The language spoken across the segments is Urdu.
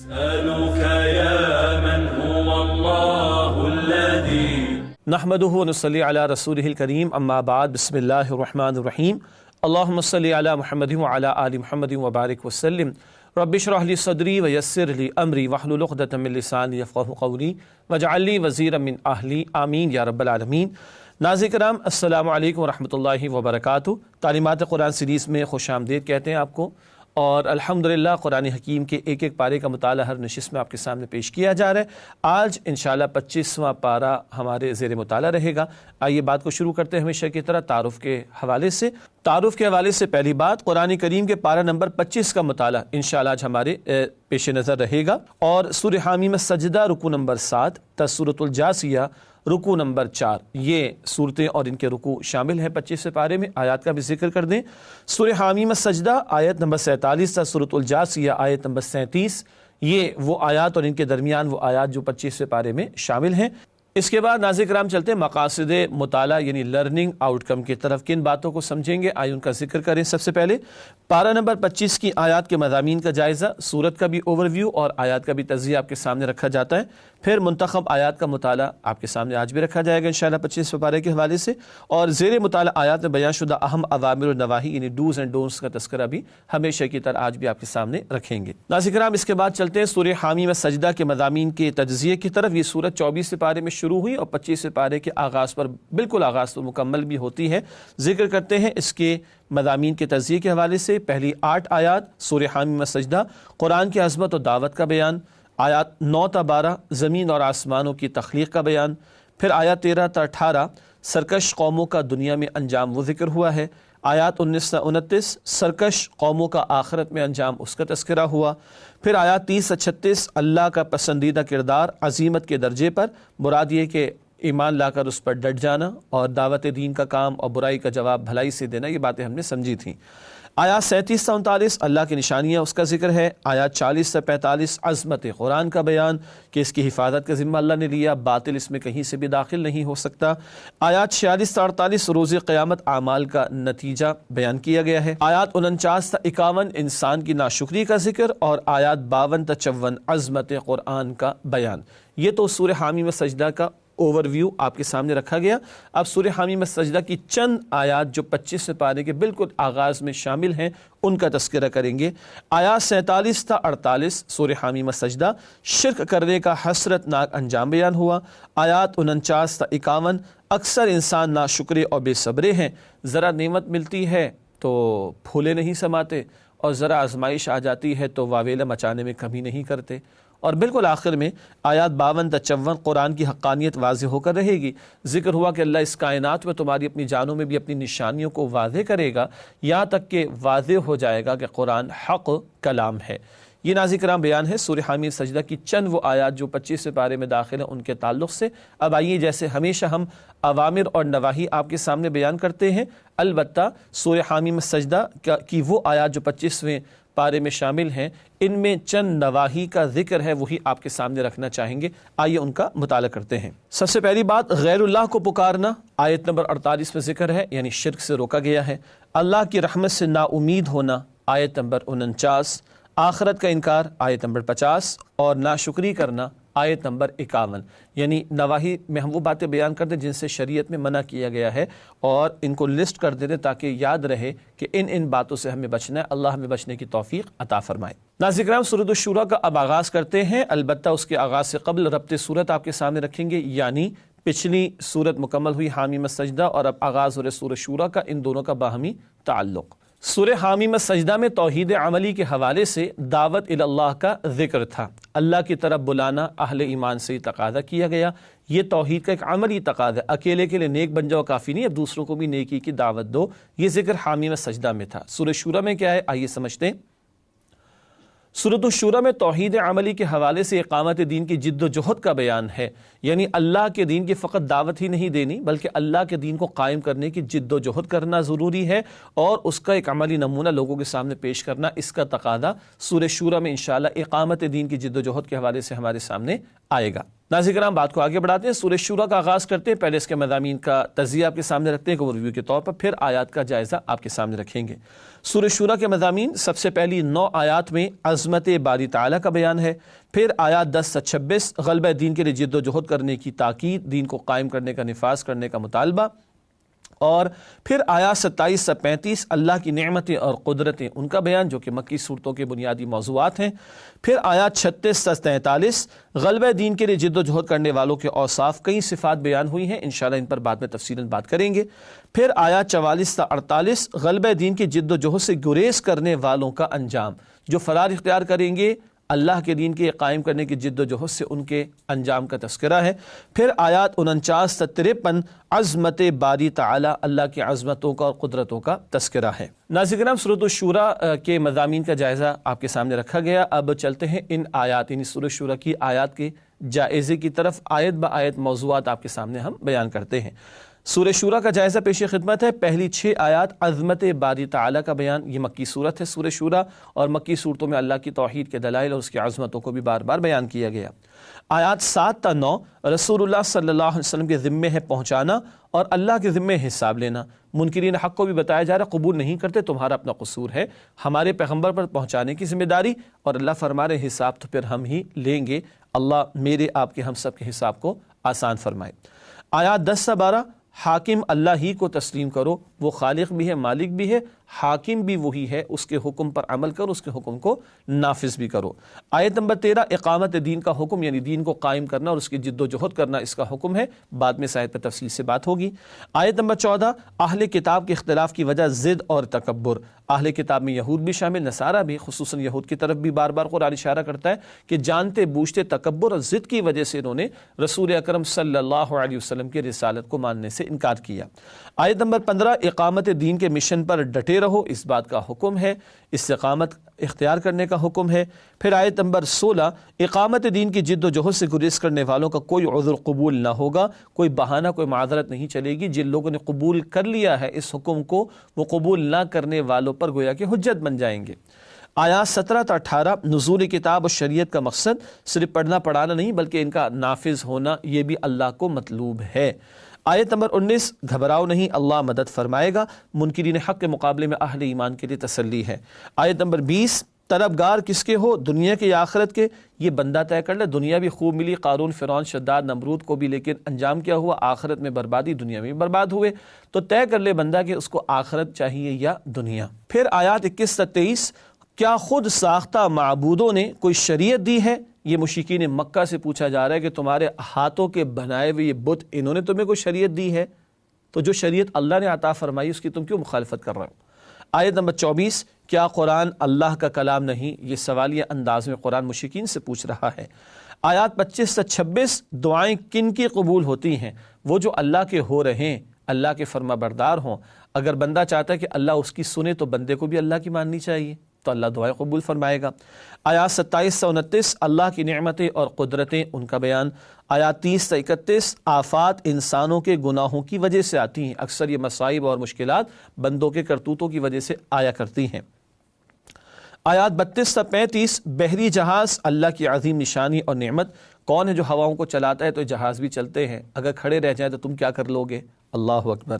أسألك يا من هو الله الذي نحمده ونصلي على رسوله الكريم اما بعد بسم الله الرحمن الرحيم اللهم صل على محمد وعلى آل محمد وبارك وسلم رب اشرح لي صدري ويسر لي امري واحلل عقدة من لساني يفقهوا قولي واجعل لي وزيرا من اهلي آمین یا رب العالمین۔ ناظرین کرام السلام علیکم ورحمۃ اللہ وبرکاتہ۔ تعلیمات قرآن سیریز میں خوش آمدید کہتے ہیں آپ کو، اور الحمدللہ قرآن حکیم کے ایک ایک پارے کا مطالعہ ہر نشست میں آپ کے سامنے پیش کیا جا رہا ہے۔ آج انشاءاللہ 25واں پارہ ہمارے زیر مطالعہ رہے گا۔ آئیے بات کو شروع کرتے ہیں ہمیشہ کی طرح تعارف کے حوالے سے۔ تعارف کے حوالے سے پہلی بات، قرآن کریم کے پارہ نمبر 25 کا مطالعہ انشاءاللہ آج ہمارے پیش نظر رہے گا، اور سورہ حامیم سجدہ رکوع نمبر 7 تا سورۃ الجاثیہ رکوع نمبر 4، یہ صورتیں اور ان کے رکوع شامل ہیں 25 پارے میں۔ آیات کا بھی ذکر کر دیں۔ سورہ حامیم سجدہ آیت نمبر 47 تا سورۃ الجاثیہ آیت نمبر 37، یہ وہ آیات اور ان کے درمیان وہ آیات جو 25 پارے میں شامل ہیں۔ اس کے بعد ناظرین کرام چلتے ہیں مقاصد مطالعہ یعنی لرننگ آؤٹ کم کی طرف۔ کن باتوں کو سمجھیں گے آئیے ان کا ذکر کریں۔ سب سے پہلے پارہ نمبر 25 کی آیات کے مضامین کا جائزہ، سورت کا بھی اوور ویو اور آیات کا بھی تجزیہ آپ کے سامنے رکھا جاتا ہے۔ پھر منتخب آیات کا مطالعہ آپ کے سامنے آج بھی رکھا جائے گا انشاءاللہ 25 پارے کے حوالے سے، اور زیر مطالعہ آیات میں بیان شدہ اہم اوامر و نواہی یعنی ڈوز اینڈ ڈونٹس کا تذکرہ بھی ہمیشہ کی طرح آج بھی آپ کے سامنے رکھیں گے۔ ناظرین کرام اس کے بعد چلتے ہیں سورہ حامیم سجدہ کے مضامین کے تجزیے کی طرف۔ یہ سورت 24 پارے میں شروع ہوئی اور 25 پارے کے آغاز پر بالکل آغاز پر مکمل بھی ہوتی ہے۔ ذکر کرتے ہیں اس کے مضامین کے تجزیے کے حوالے سے۔ پہلی 8 آیات سورہ حامیم سجدہ قرآن کی عظمت و دعوت کا بیان، آیات 9 تا 12 زمین اور آسمانوں کی تخلیق کا بیان، پھر آیات 13 تا 18 سرکش قوموں کا دنیا میں انجام وہ ذکر ہوا ہے، آیات 19 تا 29 سرکش قوموں کا آخرت میں انجام اس کا تذکرہ ہوا، پھر آیات 30 تا 36 اللہ کا پسندیدہ کردار عظیمت کے درجے پر، مراد یہ کہ ایمان لا کر اس پر ڈٹ جانا اور دعوت دین کا کام اور برائی کا جواب بھلائی سے دینا، یہ باتیں ہم نے سمجھی تھیں۔ آیات 37 تا 39 اللہ کی نشانیاں اس کا ذکر ہے، آیات 40 تا 45 عظمت قرآن کا بیان کہ اس کی حفاظت کا ذمہ اللہ نے لیا، باطل اس میں کہیں سے بھی داخل نہیں ہو سکتا، آیات 46 تا 48 روز قیامت اعمال کا نتیجہ بیان کیا گیا ہے، آیات 49 تا 51 انسان کی ناشکری کا ذکر، اور آیات 52 تا 54 عظمت قرآن کا بیان۔ یہ تو سورہ حامیم سجدہ کا اوور ویو آپ کے سامنے رکھا گیا۔ اب سورہ حامیم سجدہ کی چند آیات جو 25 پارے کے بالکل آغاز میں شامل ہیں ان کا تذکرہ کریں گے۔ آیات 47 تا 48 سورہ حامیم سجدہ شرک کرنے کا حسرت ناک انجام بیان ہوا، آیات 49 تا 51 اکثر انسان ناشکرے اور بے صبرے ہیں، ذرا نعمت ملتی ہے تو پھولے نہیں سماتے، اور ذرا آزمائش آ جاتی ہے تو واویلا مچانے میں کمی نہیں کرتے، اور بالکل آخر میں آیات 52 تا 54 قرآن کی حقانیت واضح ہو کر رہے گی۔ ذکر ہوا کہ اللہ اس کائنات میں تمہاری اپنی جانوں میں بھی اپنی نشانیوں کو واضح کرے گا، یہاں تک کہ واضح ہو جائے گا کہ قرآن حق کلام ہے۔ یہ ناظرین کرام بیان ہے سورہ حامیم سجدہ کی چند وہ آیات جو 25 پارے میں داخل ہیں ان کے تعلق سے۔ اب آئیے جیسے ہمیشہ ہم اوامر اور نواہی آپ کے سامنے بیان کرتے ہیں، البتہ سورہ حامیم سجدہ کی وہ آیات جو 25ویں پارے میں شامل ہیں ان میں چند نواہی کا ذکر ہے، وہی آپ کے سامنے رکھنا چاہیں گے۔ آئیے ان کا مطالعہ کرتے ہیں۔ سب سے پہلی بات غیر اللہ کو پکارنا، آیت نمبر 48 میں ذکر ہے، یعنی شرک سے روکا گیا ہے۔ اللہ کی رحمت سے نا امید ہونا، آیت نمبر 49، آخرت کا انکار، آیت نمبر 50، اور ناشکری کرنا، آیت نمبر 51۔ یعنی نواہی میں ہم وہ باتیں بیان کرتے ہیں جن سے شریعت میں منع کیا گیا ہے، اور ان کو لسٹ کر دیتے تاکہ یاد رہے کہ ان باتوں سے ہمیں بچنا ہے۔ اللہ ہمیں بچنے کی توفیق عطا فرمائے۔ ناظرین کرام سورۃ الشورى کا اب آغاز کرتے ہیں، البتہ اس کے آغاز سے قبل ربط سورت آپ کے سامنے رکھیں گے، یعنی پچھلی سورت مکمل ہوئی حامیم سجدہ اور اب آغاز ہو رہے سورۃ شورى کا، ان دونوں کا باہمی تعلق۔ سورہ حامیم سجدہ میں توحید عملی کے حوالے سے دعوت الی اللہ کا ذکر تھا، اللہ کی طرف بلانا اہل ایمان سے ہی تقاضا کیا گیا۔ یہ توحید کا ایک عملی تقاضا ہے، اکیلے کے لیے نیک بن جاؤ کافی نہیں، اب دوسروں کو بھی نیکی کی دعوت دو، یہ ذکر حامیم سجدہ میں تھا۔ سورہ شورى میں کیا ہے آئیے سمجھتے ہیں۔ سورۃ الشورى میں توحید عملی کے حوالے سے اقامت دین کی جد و جہد کا بیان ہے، یعنی اللہ کے دین کی فقط دعوت ہی نہیں دینی بلکہ اللہ کے دین کو قائم کرنے کی جد و جہد کرنا ضروری ہے، اور اس کا ایک عملی نمونہ لوگوں کے سامنے پیش کرنا، اس کا تقاضا سورہ شورى میں انشاءاللہ اقامت دین کی جد و جہد کے حوالے سے ہمارے سامنے آئے گا۔ ناظرین کرام، بات کو آگے بڑھاتے ہیں، سورہ شورا کا آغاز کرتے ہیں۔ پہلے اس کے مضامین کا تجزیہ آپ کے سامنے رکھتے ہیں اوور ویو کے طور پر، پھر آیات کا جائزہ آپ کے سامنے رکھیں گے۔ سورہ شورا کے مضامین، سب سے پہلی 9 آیات میں عظمت باری تعالیٰ کا بیان ہے، پھر آیات 10 سے 26 غلبہ دین کے لیے جد و جہد کرنے کی تاکید، دین کو قائم کرنے کا نفاذ کرنے کا مطالبہ، اور پھر آیات 27 سے 35 اللہ کی نعمتیں اور قدرتیں ان کا بیان، جو کہ مکی صورتوں کے بنیادی موضوعات ہیں۔ پھر آیات 36 سے 43 غلبہ دین کے لیے جد و جہد کرنے والوں کے اوصاف، کئی صفات بیان ہوئی ہیں، انشاءاللہ ان پر بعد میں تفصیلاً بات کریں گے۔ پھر آیات 44 سے 48 غلبہ دین کی جد و جہد سے گریز کرنے والوں کا انجام، جو فرار اختیار کریں گے اللہ کے دین کے قائم کرنے کی جد و جہد سے ان کے انجام کا تذکرہ ہے۔ پھر آیات 49 سے 53 عظمت باری تعالی، اللہ کی عظمتوں کا اور قدرتوں کا تذکرہ ہے۔ ناظرین کرام، سورۃ الشورى کے مضامین کا جائزہ آپ کے سامنے رکھا گیا۔ اب چلتے ہیں ان آیات، یعنی سورۃ الشورى کی آیات کے جائزے کی طرف۔ آیت با آیت موضوعات آپ کے سامنے ہم بیان کرتے ہیں۔ سورہ شورا کا جائزہ پیش خدمت ہے۔ پہلی 6 آیات عظمت باری تعالیٰ کا بیان، یہ مکی صورت ہے سورہ شورا، اور مکی صورتوں میں اللہ کی توحید کے دلائل اور اس کی عظمتوں کو بھی بار بار بیان کیا گیا۔ آیات 7 تا 9 رسول اللہ صلی اللہ علیہ وسلم کے ذمے ہے پہنچانا اور اللہ کے ذمے حساب لینا۔ منکرین حق کو بھی بتایا جا رہا ہے قبول نہیں کرتے تمہارا اپنا قصور ہے، ہمارے پیغمبر پر پہنچانے کی ذمہ داری، اور اللہ فرما رہے حساب تو پھر ہم ہی لیں گے، اللہ میرے آپ کے ہم سب کے حساب کو آسان فرمائے۔ آیات 10 سے 12 حاکم اللہ ہی کو تسلیم کرو، وہ خالق بھی ہے، مالک بھی ہے، حاکم بھی وہی ہے، اس کے حکم پر عمل کرو، اس کے حکم کو نافذ بھی کرو۔ آیت نمبر 13 اقامت دین کا حکم، یعنی دین کو قائم کرنا اور اس کی جد و جہد کرنا، اس کا حکم ہے، بعد میں اس آیت پر تفصیل سے بات ہوگی۔ آیت نمبر 14 اہل کتاب کے اختلاف کی وجہ ضد اور تکبر، اہل کتاب میں یہود بھی شامل، نصارہ بھی، خصوصاً یہود کی طرف بھی بار بار قرآن اشارہ کرتا ہے کہ جانتے بوجھتے تکبر اور ضد کی وجہ سے انہوں نے رسول اکرم صلی اللہ علیہ وسلم کی رسالت کو ماننے سے انکار کیا۔ آیت نمبر 15 اقامت دین کے مشن پر ڈٹے رہو، اس بات کا حکم ہے، استقامت اختیار کرنے کا حکم ہے۔ پھر آیت نمبر 16 اقامت دین کی جد و جہد سے گریز کرنے والوں کا کوئی عذر قبول نہ ہوگا، کوئی بہانہ، کوئی معذرت نہیں چلے گی۔ جن لوگوں نے قبول کر لیا ہے اس حکم کو، وہ قبول نہ کرنے والوں پر گویا کہ حجت بن جائیں گے۔ آیات 17 تا 18 نزول کتاب اور شریعت کا مقصد صرف پڑھنا پڑھانا نہیں بلکہ ان کا نافذ ہونا، یہ بھی اللہ کو مطلوب ہے۔ آیت نمبر 19 گھبراؤ نہیں، اللہ مدد فرمائے گا، منکرین حق کے مقابلے میں اہل ایمان کے لیے تسلی ہے۔ آیت نمبر 20 طلبگار کس کے ہو، دنیا کے یا آخرت کے، یہ بندہ طے کر لے۔ دنیا بھی خوب ملی قارون، فرعون، شداد، نمرود کو بھی، لیکن انجام کیا ہوا؟ آخرت میں بربادی، دنیا میں بھی برباد ہوئے۔ تو طے کر لے بندہ کہ اس کو آخرت چاہیے یا دنیا۔ پھر آیات 21 سے 23 کیا خود ساختہ معبودوں نے کوئی شریعت دی ہے؟ یہ مشرکین مکہ سے پوچھا جا رہا ہے کہ تمہارے ہاتھوں کے بنائے ہوئے یہ بت، انہوں نے تمہیں کوئی شریعت دی ہے؟ تو جو شریعت اللہ نے عطا فرمائی اس کی تم کیوں مخالفت کر رہے ہو؟ آیت نمبر 24 کیا قرآن اللہ کا کلام نہیں؟ یہ سوالیہ انداز میں قرآن مشرکین سے پوچھ رہا ہے۔ آیات 25 سے 26 دعائیں کن کی قبول ہوتی ہیں؟ وہ جو اللہ کے ہو رہے ہیں، اللہ کے فرما بردار ہوں۔ اگر بندہ چاہتا ہے کہ اللہ اس کی سنے تو بندے کو بھی اللہ کی ماننی چاہیے، تو اللہ دعائیں قبول فرمائے گا۔ آیات 27 سے 29 اللہ کی نعمتیں اور قدرتیں ان کا بیان۔ آیات 30 سے 31 آفات انسانوں کے گناہوں کی وجہ سے آتی ہیں، اکثر یہ مصائب اور مشکلات بندوں کے کرتوتوں کی وجہ سے آیا کرتی ہیں۔ آیات 32 سے 35 بحری جہاز اللہ کی عظیم نشانی اور نعمت، کون ہے جو ہواؤں کو چلاتا ہے تو جہاز بھی چلتے ہیں، اگر کھڑے رہ جائیں تو تم کیا کر لو گے؟ اللہ اکبر۔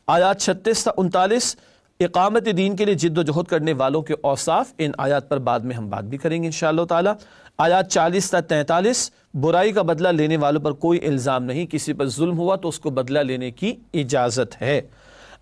آیات 36 سے 39 اقامت دین کے لیے جد و جہد کرنے والوں کے اوصاف، ان آیات پر بعد میں ہم بات بھی کریں گے انشاءاللہ تعالی۔ آیات 40 تا 43 برائی کا بدلہ لینے والوں پر کوئی الزام نہیں، کسی پر ظلم ہوا تو اس کو بدلہ لینے کی اجازت ہے۔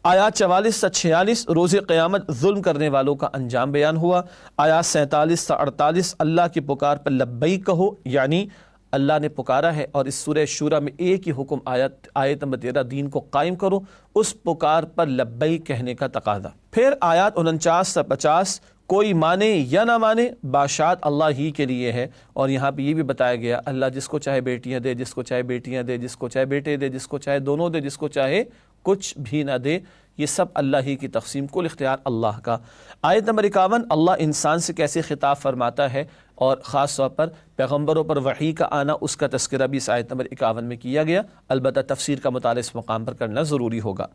آیات 44 تا 46 روز قیامت ظلم کرنے والوں کا انجام بیان ہوا۔ آیات 47 تا 48 اللہ کی پکار پر لبیک کہو، یعنی اللہ نے پکارا ہے، اور اس سورہ شورا میں ایک ہی حکم آیت نمبر 13 دین کو قائم کرو، اس پکار پر لبیک کہنے کا تقاضا۔ پھر آیات 49 سے 50 کوئی مانے یا نہ مانے بادشاہت اللہ ہی کے لیے ہے، اور یہاں پہ یہ بھی بتایا گیا اللہ جس کو چاہے بیٹیاں دے، جس کو چاہے بیٹیاں دے، جس کو چاہے بیٹے دے، جس کو چاہے دونوں دے، جس کو چاہے کچھ بھی نہ دے، یہ سب اللہ ہی کی تقسیم، کل اختیار اللہ کا۔ آیت نمبر 51 اللہ انسان سے کیسے خطاب فرماتا ہے اور خاص طور پر پیغمبروں پر وحی کا آنا، اس کا تذکرہ بھی اس آیت نمبر 51 میں کیا گیا۔ البتہ تفسیر کا مطالعہ اس مقام پر کرنا ضروری ہوگا۔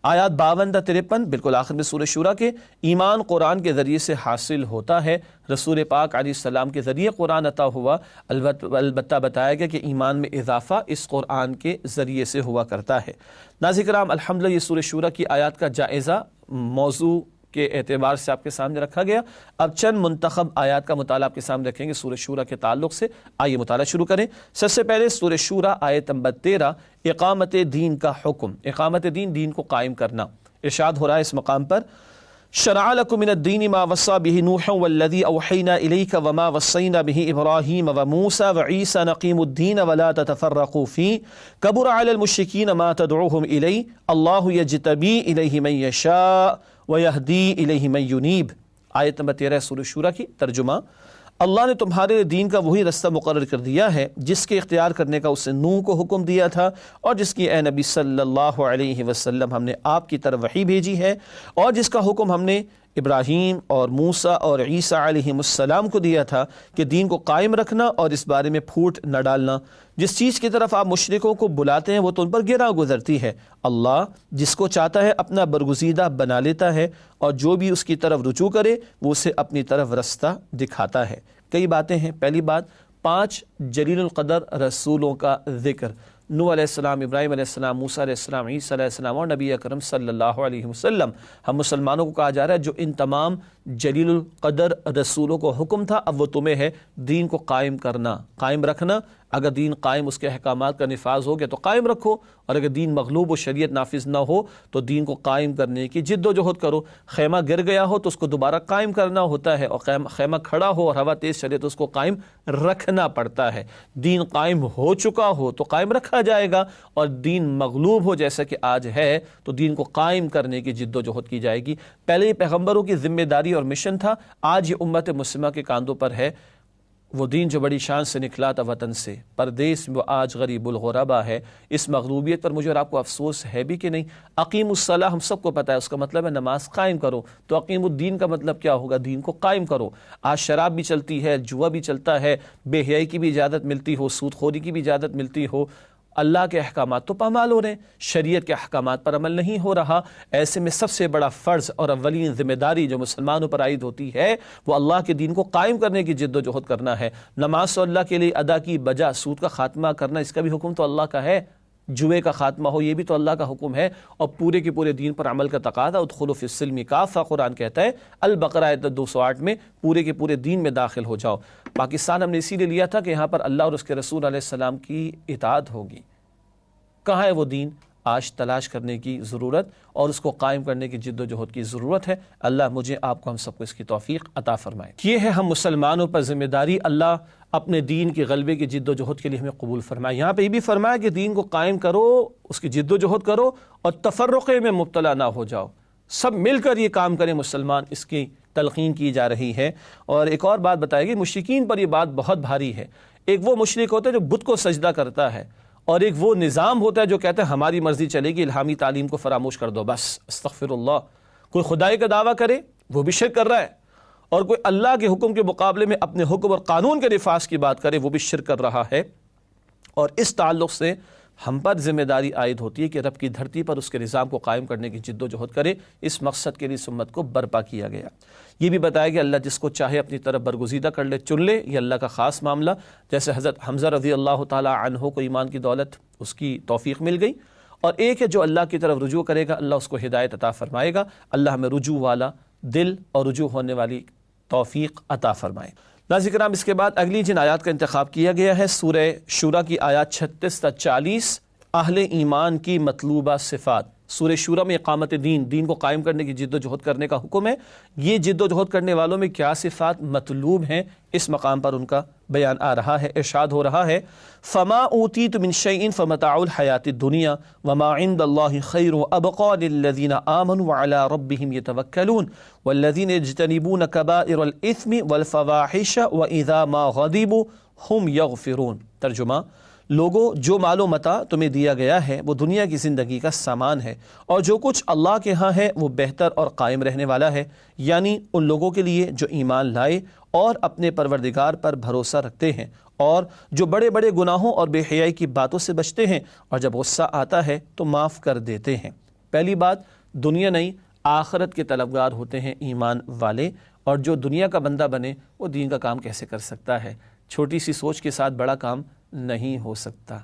آیات 52 تا 53 بالکل آخر میں سورہ شورا کے، ایمان قرآن کے ذریعے سے حاصل ہوتا ہے۔ رسول پاک علیہ السلام کے ذریعے قرآن عطا ہوا، البتہ بتایا گیا کہ ایمان میں اضافہ اس قرآن کے ذریعے سے ہوا کرتا ہے۔ ناظرین کرام، الحمدللہ یہ سورہ شورا کی آیات کا جائزہ موضوع کے اعتبار سے آپ کے سامنے رکھا گیا۔ اب چند منتخب آیات کا مطالعہ آپ کے سامنے رکھیں گے سورہ شورا کے تعلق سے۔ آئیے مطالعہ شروع کریں۔ سب سے پہلے سورہ شورا آیت نمبر 13، اقامت دین کا حکم، اقامت دین، دین کو قائم کرنا۔ ارشاد ہو رہا ہے اس مقام پر، شرع لكم من الدين ما وصى به نوح والذي أوحينا إليك وما وصينا به إبراهيم وموسى وعيسى نقيموا الدين ولا تتفرقوا فيه كبر على المشركين ما تدعوهم إليه الله يجتبي إليه من يشاء ويهدي إليه من ينيب۔ آیت نمبر 13 سورہ شورا کی ترجمہ، اللہ نے تمہارے دین کا وہی رستہ مقرر کر دیا ہے جس کے اختیار کرنے کا اس نے نوح کو حکم دیا تھا، اور جس کی اے نبی صلی اللہ علیہ وسلم ہم نے آپ کی طرف وحی بھیجی ہے، اور جس کا حکم ہم نے ابراہیم اور موسیٰ اور عیسیٰ علیہ السلام کو دیا تھا کہ دین کو قائم رکھنا اور اس بارے میں پھوٹ نہ ڈالنا۔ جس چیز کی طرف آپ مشرکوں کو بلاتے ہیں وہ تو ان پر گراں گزرتی ہے۔ اللہ جس کو چاہتا ہے اپنا برگزیدہ بنا لیتا ہے، اور جو بھی اس کی طرف رجوع کرے وہ اسے اپنی طرف رستہ دکھاتا ہے۔ کئی باتیں ہیں۔ پہلی بات، 5 جلیل القدر رسولوں کا ذکر، نوح علیہ السلام، ابراہیم علیہ السلام، موسیٰ علیہ السلام، عیسیٰ علیہ السلام اور نبی اکرم صلی اللہ علیہ وسلم۔ ہم مسلمانوں کو کہا جا رہا ہے جو ان تمام جلیل القدر رسولوں کو حکم تھا، اب وہ تمہیں ہے دین کو قائم کرنا، قائم رکھنا۔ اگر دین قائم، اس کے احکامات کا نفاذ ہو گیا تو قائم رکھو، اور اگر دین مغلوب و شریعت نافذ نہ ہو تو دین کو قائم کرنے کی جد و جہد کرو۔ خیمہ گر گیا ہو تو اس کو دوبارہ قائم کرنا ہوتا ہے، اور خیمہ کھڑا ہو اور ہوا تیز چلے تو اس کو قائم رکھنا پڑتا ہے۔ دین قائم ہو چکا ہو تو قائم رکھا جائے گا، اور دین مغلوب ہو جیسا کہ آج ہے تو دین کو قائم کرنے کی جد و جہد کی جائے گی۔ پہلے یہ پیغمبروں کی ذمہ داری اور مشن تھا، آج یہ امت مسلمہ کے کاندھوں پر ہے۔ وہ دین جو بڑی شان سے نکلا تھا وطن سے، پردیس میں وہ آج غریب الغربا ہے۔ اس مغلوبیت پر مجھے اور آپ کو افسوس ہے بھی کہ نہیں؟ اقیم الصلاۃ ہم سب کو پتہ ہے، اس کا مطلب ہے نماز قائم کرو، تو اقیم الدین کا مطلب کیا ہوگا؟ دین کو قائم کرو۔ آج شراب بھی چلتی ہے، جوا بھی چلتا ہے، بے حیائی کی بھی اجازت ملتی ہو، سود خوری کی بھی اجازت ملتی ہو، اللہ کے احکامات تو پامال ہو رہے ہیں، شریعت کے احکامات پر عمل نہیں ہو رہا۔ ایسے میں سب سے بڑا فرض اور اولین ذمہ داری جو مسلمانوں پر عائد ہوتی ہے وہ اللہ کے دین کو قائم کرنے کی جد و جہد کرنا ہے۔ نماز تو اللہ کے لیے ادا کی بجا، سود کا خاتمہ کرنا اس کا بھی حکم تو اللہ کا ہے، جوئے کا خاتمہ ہو یہ بھی تو اللہ کا حکم ہے، اور پورے کے پورے دین پر عمل کا تقاضا، ادخلوا فی السلم کافہ، قرآن کہتا ہے البقرہ آیت 208 میں، پورے کے پورے دین میں داخل ہو جاؤ۔ پاکستان ہم نے اسی لیے لیا تھا کہ یہاں پر اللہ اور اس کے رسول علیہ السلام کی اطاعت ہوگی۔ کہاں ہے وہ دین؟ آج تلاش کرنے کی ضرورت اور اس کو قائم کرنے کی جد و جہد کی ضرورت ہے۔ اللہ مجھے آپ کو ہم سب کو اس کی توفیق عطا فرمائے۔ یہ ہے ہم مسلمانوں پر ذمہ داری، اللہ اپنے دین کے غلبے کی جد و جہد کے لیے ہمیں قبول فرمائے۔ یہاں پہ یہ بھی فرمایا کہ دین کو قائم کرو، اس کی جد و جہد کرو، اور تفرقے میں مبتلا نہ ہو جاؤ، سب مل کر یہ کام کریں مسلمان، اس کی تلقین کی جا رہی ہے۔ اور ایک اور بات بتائے گی، مشرکین پر یہ بات بہت بھاری ہے۔ ایک وہ مشرک ہوتا ہے جو بت کو سجدہ کرتا ہے، اور ایک وہ نظام ہوتا ہے جو کہتا ہے ہماری مرضی چلے گی، الہامی تعلیم کو فراموش کر دو بس۔ استغفر اللہ، کوئی خدائی کا دعویٰ کرے وہ بھی شرک کر رہا ہے، اور کوئی اللہ کے حکم کے مقابلے میں اپنے حکم اور قانون کے نفاذ کی بات کرے وہ بھی شرک کر رہا ہے۔ اور اس تعلق سے ہم پر ذمہ داری عائد ہوتی ہے کہ رب کی دھرتی پر اس کے نظام کو قائم کرنے کی جد و جہد کرے۔ اس مقصد کے لیے اس امت کو برپا کیا گیا۔ یہ بھی بتایا کہ اللہ جس کو چاہے اپنی طرف برگزیدہ کر لے، چن لے، یہ اللہ کا خاص معاملہ۔ جیسے حضرت حمزہ رضی اللہ تعالی عنہ کو ایمان کی دولت، اس کی توفیق مل گئی، اور ایک ہے جو اللہ کی طرف رجوع کرے گا اللہ اس کو ہدایت عطا فرمائے گا۔ اللہ ہمیں رجوع والا دل اور رجوع ہونے والی توفیق عطا فرمائے۔ ناظرین کرام، اس کے بعد اگلی جن آیات کا انتخاب کیا گیا ہے سورہ شورا کی آیات 36 تا 40، اہل ایمان کی مطلوبہ صفات۔ سورہ شورا میں اقامت دین، دین کو قائم کرنے کی جد و جہد کرنے کا حکم ہے۔ یہ جد و جہد کرنے والوں میں کیا صفات مطلوب ہیں، اس مقام پر ان کا بیان آ رہا ہے۔ ارشاد ہو رہا ہے فما اوتیت من شیء فمتاع الحیات الدنیا وما عند اللہ خیر وابقى للذین آمنوا وعلی ربهم یتوکلون والذین یجتنبون کبائر الاثم والفواحش واذا ما غضبوا هم یغفرون۔ ترجمہ، لوگوں جو مال و متاع تمہیں دیا گیا ہے وہ دنیا کی زندگی کا سامان ہے، اور جو کچھ اللہ کے ہاں ہے وہ بہتر اور قائم رہنے والا ہے، یعنی ان لوگوں کے لیے جو ایمان لائے اور اپنے پروردگار پر بھروسہ رکھتے ہیں، اور جو بڑے بڑے گناہوں اور بے حیائی کی باتوں سے بچتے ہیں، اور جب غصہ آتا ہے تو معاف کر دیتے ہیں۔ پہلی بات، دنیا نہیں آخرت کے طلبگار ہوتے ہیں ایمان والے، اور جو دنیا کا بندہ بنے وہ دین کا کام کیسے کر سکتا ہے؟ چھوٹی سی سوچ کے ساتھ بڑا کام نہیں ہو سکتا،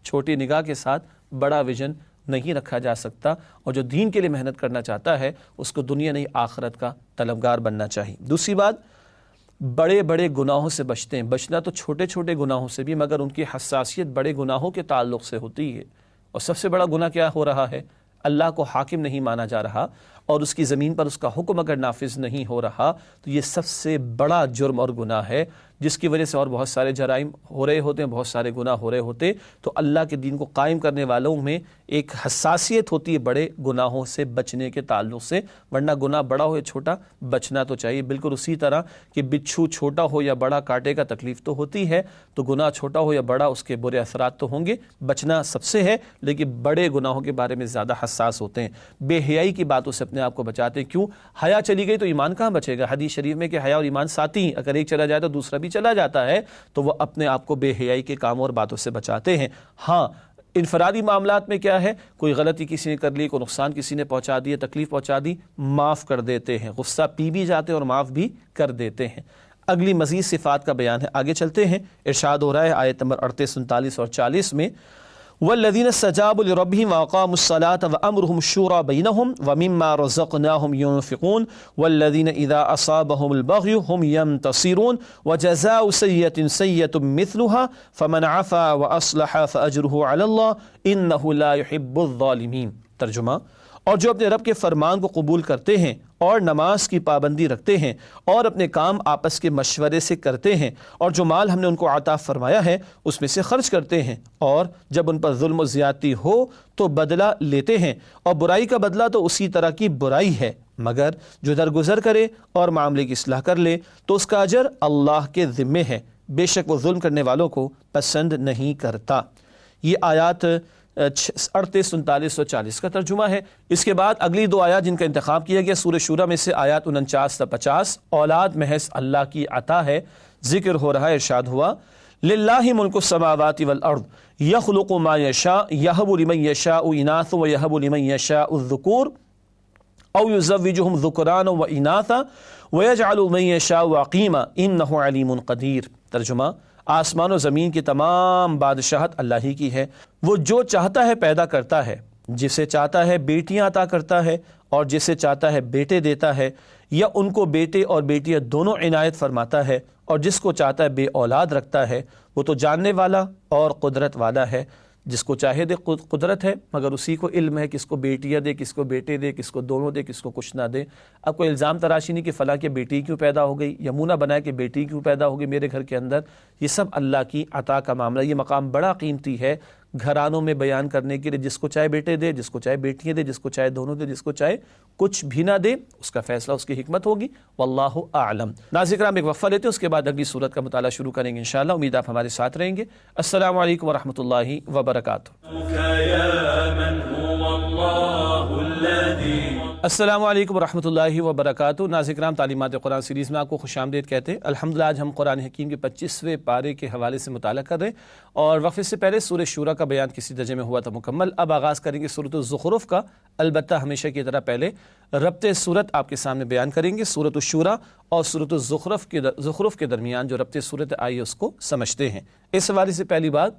چھوٹی نگاہ کے ساتھ بڑا ویژن نہیں رکھا جا سکتا، اور جو دین کے لیے محنت کرنا چاہتا ہے اس کو دنیا نہیں آخرت کا طلبگار بننا چاہیے۔ دوسری بات، بڑے بڑے گناہوں سے بچتے ہیں، بچنا تو چھوٹے چھوٹے گناہوں سے بھی، مگر ان کی حساسیت بڑے گناہوں کے تعلق سے ہوتی ہے۔ اور سب سے بڑا گناہ کیا ہو رہا ہے؟ اللہ کو حاکم نہیں مانا جا رہا، اور اس کی زمین پر اس کا حکم اگر نافذ نہیں ہو رہا تو یہ سب سے بڑا جرم اور گناہ ہے، جس کی وجہ سے اور بہت سارے جرائم ہو رہے ہوتے ہیں، بہت سارے گناہ ہو رہے ہوتے۔ تو اللہ کے دین کو قائم کرنے والوں میں ایک حساسیت ہوتی ہے بڑے گناہوں سے بچنے کے تعلق سے، ورنہ گناہ بڑا ہو یا چھوٹا بچنا تو چاہیے۔ بالکل اسی طرح کہ بچھو چھوٹا ہو یا بڑا کاٹے کا تکلیف تو ہوتی ہے، تو گناہ چھوٹا ہو یا بڑا اس کے برے اثرات تو ہوں گے، بچنا سب سے ہے، لیکن بڑے گناہوں کے بارے میں زیادہ حساس ہوتے ہیں، بے حیائی کی باتوں سے اپنے آپ کو بچاتے ہیں۔ کیوں؟ حیا چلی گئی تو ایمان کہاں بچے گا؟ حدیث شریف میں کہ حیا اور ایمان ساتھی ہیں، اگر ایک چلا جائے تو دوسرا بھی چلا جاتا ہے، تو وہ اپنے آپ کو بے حیائی کے کاموں اور باتوں سے بچاتے ہیں۔ ہاں، انفرادی معاملات میں کیا ہے؟ کوئی غلطی کسی نے کر لی، کوئی نقصان کسی نے پہنچا دیا، تکلیف پہنچا دی، معاف کر دیتے ہیں، غصہ پی بھی جاتے ہیں اور معاف بھی کر دیتے ہیں۔ اگلی مزید صفات کا بیان ہے، آگے چلتے ہیں۔ ارشاد ہو رہا ہے آیت نمبر 38، 39 اور 40 میں، والذین استجابوا لربهم واقاموا الصلاة وامرهم شورى بینهم ومما رزقناهم ينفقون والذین اذا اصابهم البغي هم ينتصرون وجزاء سیئة سیئة مثلها فمن عفا واصلح فاجره على الله انه لا يحب الظالمین۔ ترجمہ، اور جو اپنے رب کے فرمان کو قبول کرتے ہیں اور نماز کی پابندی رکھتے ہیں اور اپنے کام آپس کے مشورے سے کرتے ہیں، اور جو مال ہم نے ان کو عطا فرمایا ہے اس میں سے خرچ کرتے ہیں، اور جب ان پر ظلم و زیادتی ہو تو بدلہ لیتے ہیں، اور برائی کا بدلہ تو اسی طرح کی برائی ہے، مگر جو درگزر کرے اور معاملے کی اصلاح کر لے تو اس کا اجر اللہ کے ذمے ہے، بے شک وہ ظلم کرنے والوں کو پسند نہیں کرتا۔ یہ آیات 38، 39 اور 40 کا ترجمہ ہے۔ اس کے بعد اگلی دو آیات جن کا انتخاب کیا گیا سورہ شورى میں سے آیات 49 تا 50، اولاد محض اللہ کی عطا ہے، ذکر ہو رہا ہے، ارشاد ہوا، للہ ملک السماوات والارض یخلق ما یشاء یہب لمن یشاء اناثا ویہب لمن یشاء الذکور او یزوجہم ذکرانا واناثا ویجعل من یشاء عقیما انہ علیم قدیر۔ ترجمہ، آسمان و زمین کی تمام بادشاہت اللہ ہی کی ہے، وہ جو چاہتا ہے پیدا کرتا ہے، جسے چاہتا ہے بیٹیاں عطا کرتا ہے اور جسے چاہتا ہے بیٹے دیتا ہے، یا ان کو بیٹے اور بیٹیاں دونوں عنایت فرماتا ہے، اور جس کو چاہتا ہے بے اولاد رکھتا ہے، وہ تو جاننے والا اور قدرت والا ہے۔ جس کو چاہے دے قدرت ہے، مگر اسی کو علم ہے کس کو بیٹیاں دے، کس کو بیٹے دے، کس کو دونوں دے، کس کو کچھ نہ دے۔ اب کوئی الزام تراشی نہیں کہ فلاں کے بیٹی کیوں پیدا ہو گئی، یمونہ بنائے کہ بیٹی کیوں پیدا ہو گئی میرے گھر کے اندر۔ یہ سب اللہ کی عطا کا معاملہ۔ یہ مقام بڑا قیمتی ہے گھرانوں میں بیان کرنے کے لیے، جس کو چاہے بیٹے دے، جس کو چاہے بیٹیاں دے، جس کو چاہے دونوں دے، جس کو چاہے کچھ بھی نہ دے، اس کا فیصلہ اس کی حکمت ہوگی، واللہ اعلم۔ ناظرین کرام، ایک وقفہ لیتے ہیں، اس کے بعد اگلی سورت کا مطالعہ شروع کریں گے انشاءاللہ۔ امید آپ ہمارے ساتھ رہیں گے۔ السلام علیکم ورحمۃ اللہ وبرکاتہ۔ السلام علیکم ورحمۃ اللہ وبرکاتہ۔ ناظرین کرام، تعلیمات قرآن سیریز میں آپ کو خوش آمدید کہتے ہیں۔ الحمدللہ آج ہم قرآن حکیم کے 25ویں پارے کے حوالے سے مطالعہ کر رہے ہیں، اور وقفے سے پہلے سورہ شورى کا بیان کسی درجے میں ہوا تھا مکمل۔ اب آغاز کریں گے سورۃ الزخرف کا، البتہ ہمیشہ کی طرح پہلے ربط صورت آپ کے سامنے بیان کریں گے۔ سورۃ الشورى اور سورۃ الزخرف کے درمیان جو ربط صورت آئی ہے اس کو سمجھتے ہیں۔ اس حوالے سے پہلی بات،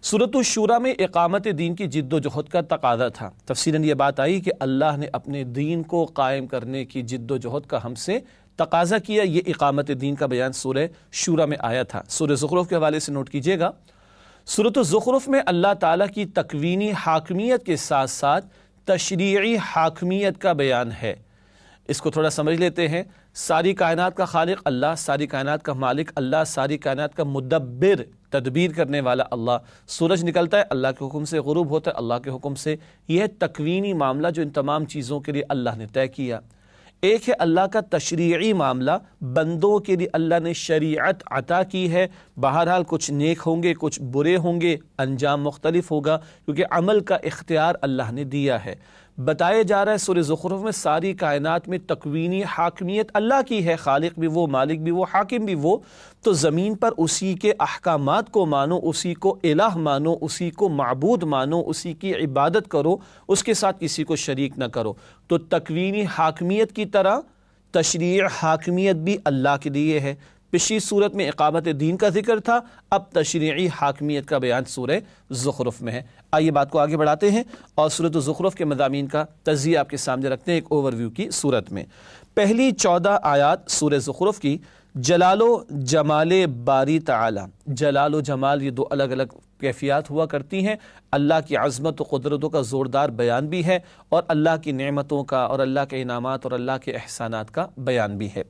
سورۃ الشورى میں اقامت دین کی جد و جہد کا تقاضا تھا۔ تفصیلاً یہ بات آئی کہ اللہ نے اپنے دین کو قائم کرنے کی جد و جہد کا ہم سے تقاضا کیا۔ یہ اقامت دین کا بیان سورہ شورى میں آیا تھا۔ سورہ زخرف کے حوالے سے نوٹ کیجئے گا، سورۃ الزخرف میں اللہ تعالیٰ کی تکوینی حاکمیت کے ساتھ ساتھ تشریعی حاکمیت کا بیان ہے۔ اس کو تھوڑا سمجھ لیتے ہیں۔ ساری کائنات کا خالق اللہ، ساری کائنات کا مالک اللہ، ساری کائنات کا مدبر، تدبیر کرنے والا اللہ۔ سورج نکلتا ہے اللہ کے حکم سے، غروب ہوتا ہے اللہ کے حکم سے۔ یہ ہے تکوینی معاملہ جو ان تمام چیزوں کے لیے اللہ نے طے کیا۔ ایک ہے اللہ کا تشریعی معاملہ، بندوں کے لیے اللہ نے شریعت عطا کی ہے، بہرحال کچھ نیک ہوں گے کچھ برے ہوں گے، انجام مختلف ہوگا کیونکہ عمل کا اختیار اللہ نے دیا ہے۔ بتایا جا رہا ہے سورہ زخرف میں ساری کائنات میں تکوینی حاکمیت اللہ کی ہے، خالق بھی وہ، مالک بھی وہ، حاکم بھی وہ، تو زمین پر اسی کے احکامات کو مانو، اسی کو الہ مانو، اسی کو معبود مانو، اسی کی عبادت کرو، اس کے ساتھ کسی کو شریک نہ کرو۔ تو تکوینی حاکمیت کی طرح تشریع حاکمیت بھی اللہ کے لیے ہے۔ پچھلی صورت میں اقامت دین کا ذکر تھا، اب تشریعی حاکمیت کا بیان سورہ زخرف میں ہے۔ آئیے بات کو آگے بڑھاتے ہیں اور سورۃ زخرف کے مضامین کا تجزیہ آپ کے سامنے رکھتے ہیں ایک اوور ویو کی صورت میں۔ پہلی 14 آیات سورہ زخرف کی جلال و جمال باری تعالی، جلال و جمال یہ دو الگ الگ کیفیات ہوا کرتی ہیں، اللہ کی عظمت و قدرتوں کا زوردار بیان بھی ہے اور اللہ کی نعمتوں کا اور اللہ کے انعامات اور اللہ کے احسانات کا بیان بھی ہے۔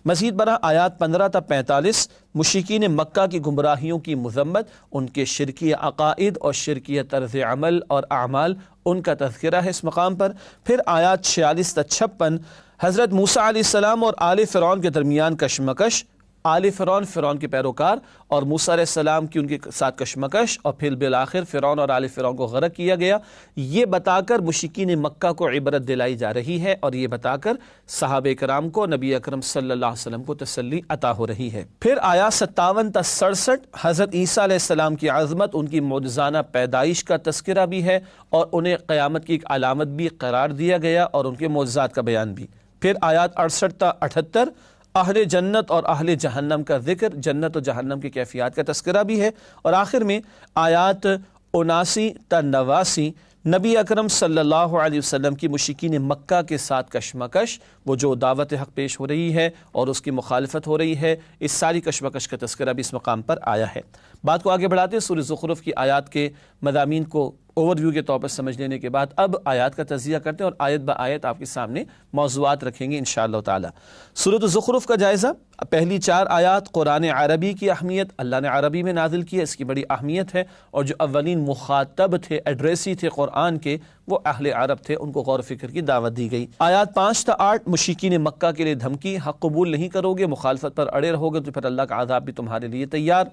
مزید برآں آیات 15 تا 45 مشرکین مکہ کی گمراہیوں کی مذمت، ان کے شرکی عقائد اور شرکی طرز عمل اور اعمال، ان کا تذکرہ ہے اس مقام پر۔ پھر آیات 46 تا 56 حضرت موسیٰ علیہ السلام اور آل فرعون کے درمیان کشمکش، آل فرعون فرعون کے پیروکار اور موسیٰ علیہ السلام کی ان کے ساتھ کشمکش، اور پھر بالآخر فرعون اور آل فرعون کو غرق کیا گیا، یہ بتا کر مشرکین مکہ کو عبرت دلائی جا رہی ہے اور یہ بتا کر صحابہ کرام کو، نبی اکرم صلی اللہ علیہ وسلم کو تسلی عطا ہو رہی ہے۔ پھر آیات 57 تا 67 حضرت عیسیٰ علیہ السلام کی عظمت، ان کی معجزانہ پیدائش کا تذکرہ بھی ہے اور انہیں قیامت کی ایک علامت بھی قرار دیا گیا اور ان کے معجزات کا بیان بھی۔ پھر آیات 68 تا 78 اہل جنت اور اہل جہنم کا ذکر، جنت و جہنم کی کیفیات کا تذکرہ بھی ہے، اور آخر میں آیات 79 تا 89 نبی اکرم صلی اللہ علیہ وسلم کی مشرکین مکہ کے ساتھ کشمکش، وہ جو دعوت حق پیش ہو رہی ہے اور اس کی مخالفت ہو رہی ہے، اس ساری کشمکش کا تذکرہ بھی اس مقام پر آیا ہے۔ بات کو آگے بڑھاتے ہیں، سورہ زخرف کی آیات کے مضامین کو اوور ویو کے طور پر سمجھ لینے کے بعد اب آیات کا تجزیہ کرتے ہیں اور آیت با آیت آپ کے سامنے موضوعات رکھیں گے انشاءاللہ تعالی۔ سورۃ زخرف کا جائزہ، پہلی 4 آیات قرآن عربی کی اہمیت، اللہ نے عربی میں نازل کیا، اس کی بڑی اہمیت ہے، اور جو اولین مخاطب تھے، ایڈریسی تھے قرآن کے، وہ اہل عرب تھے، ان کو غور و فکر کی دعوت دی گئی۔ آیات 5 تا 8 مشرکین مکہ کے لیے دھمکی، حق قبول نہیں کرو گے، مخالفت پر اڑے رہو گے تو پھر اللہ کا عذاب بھی تمہارے لیے تیار۔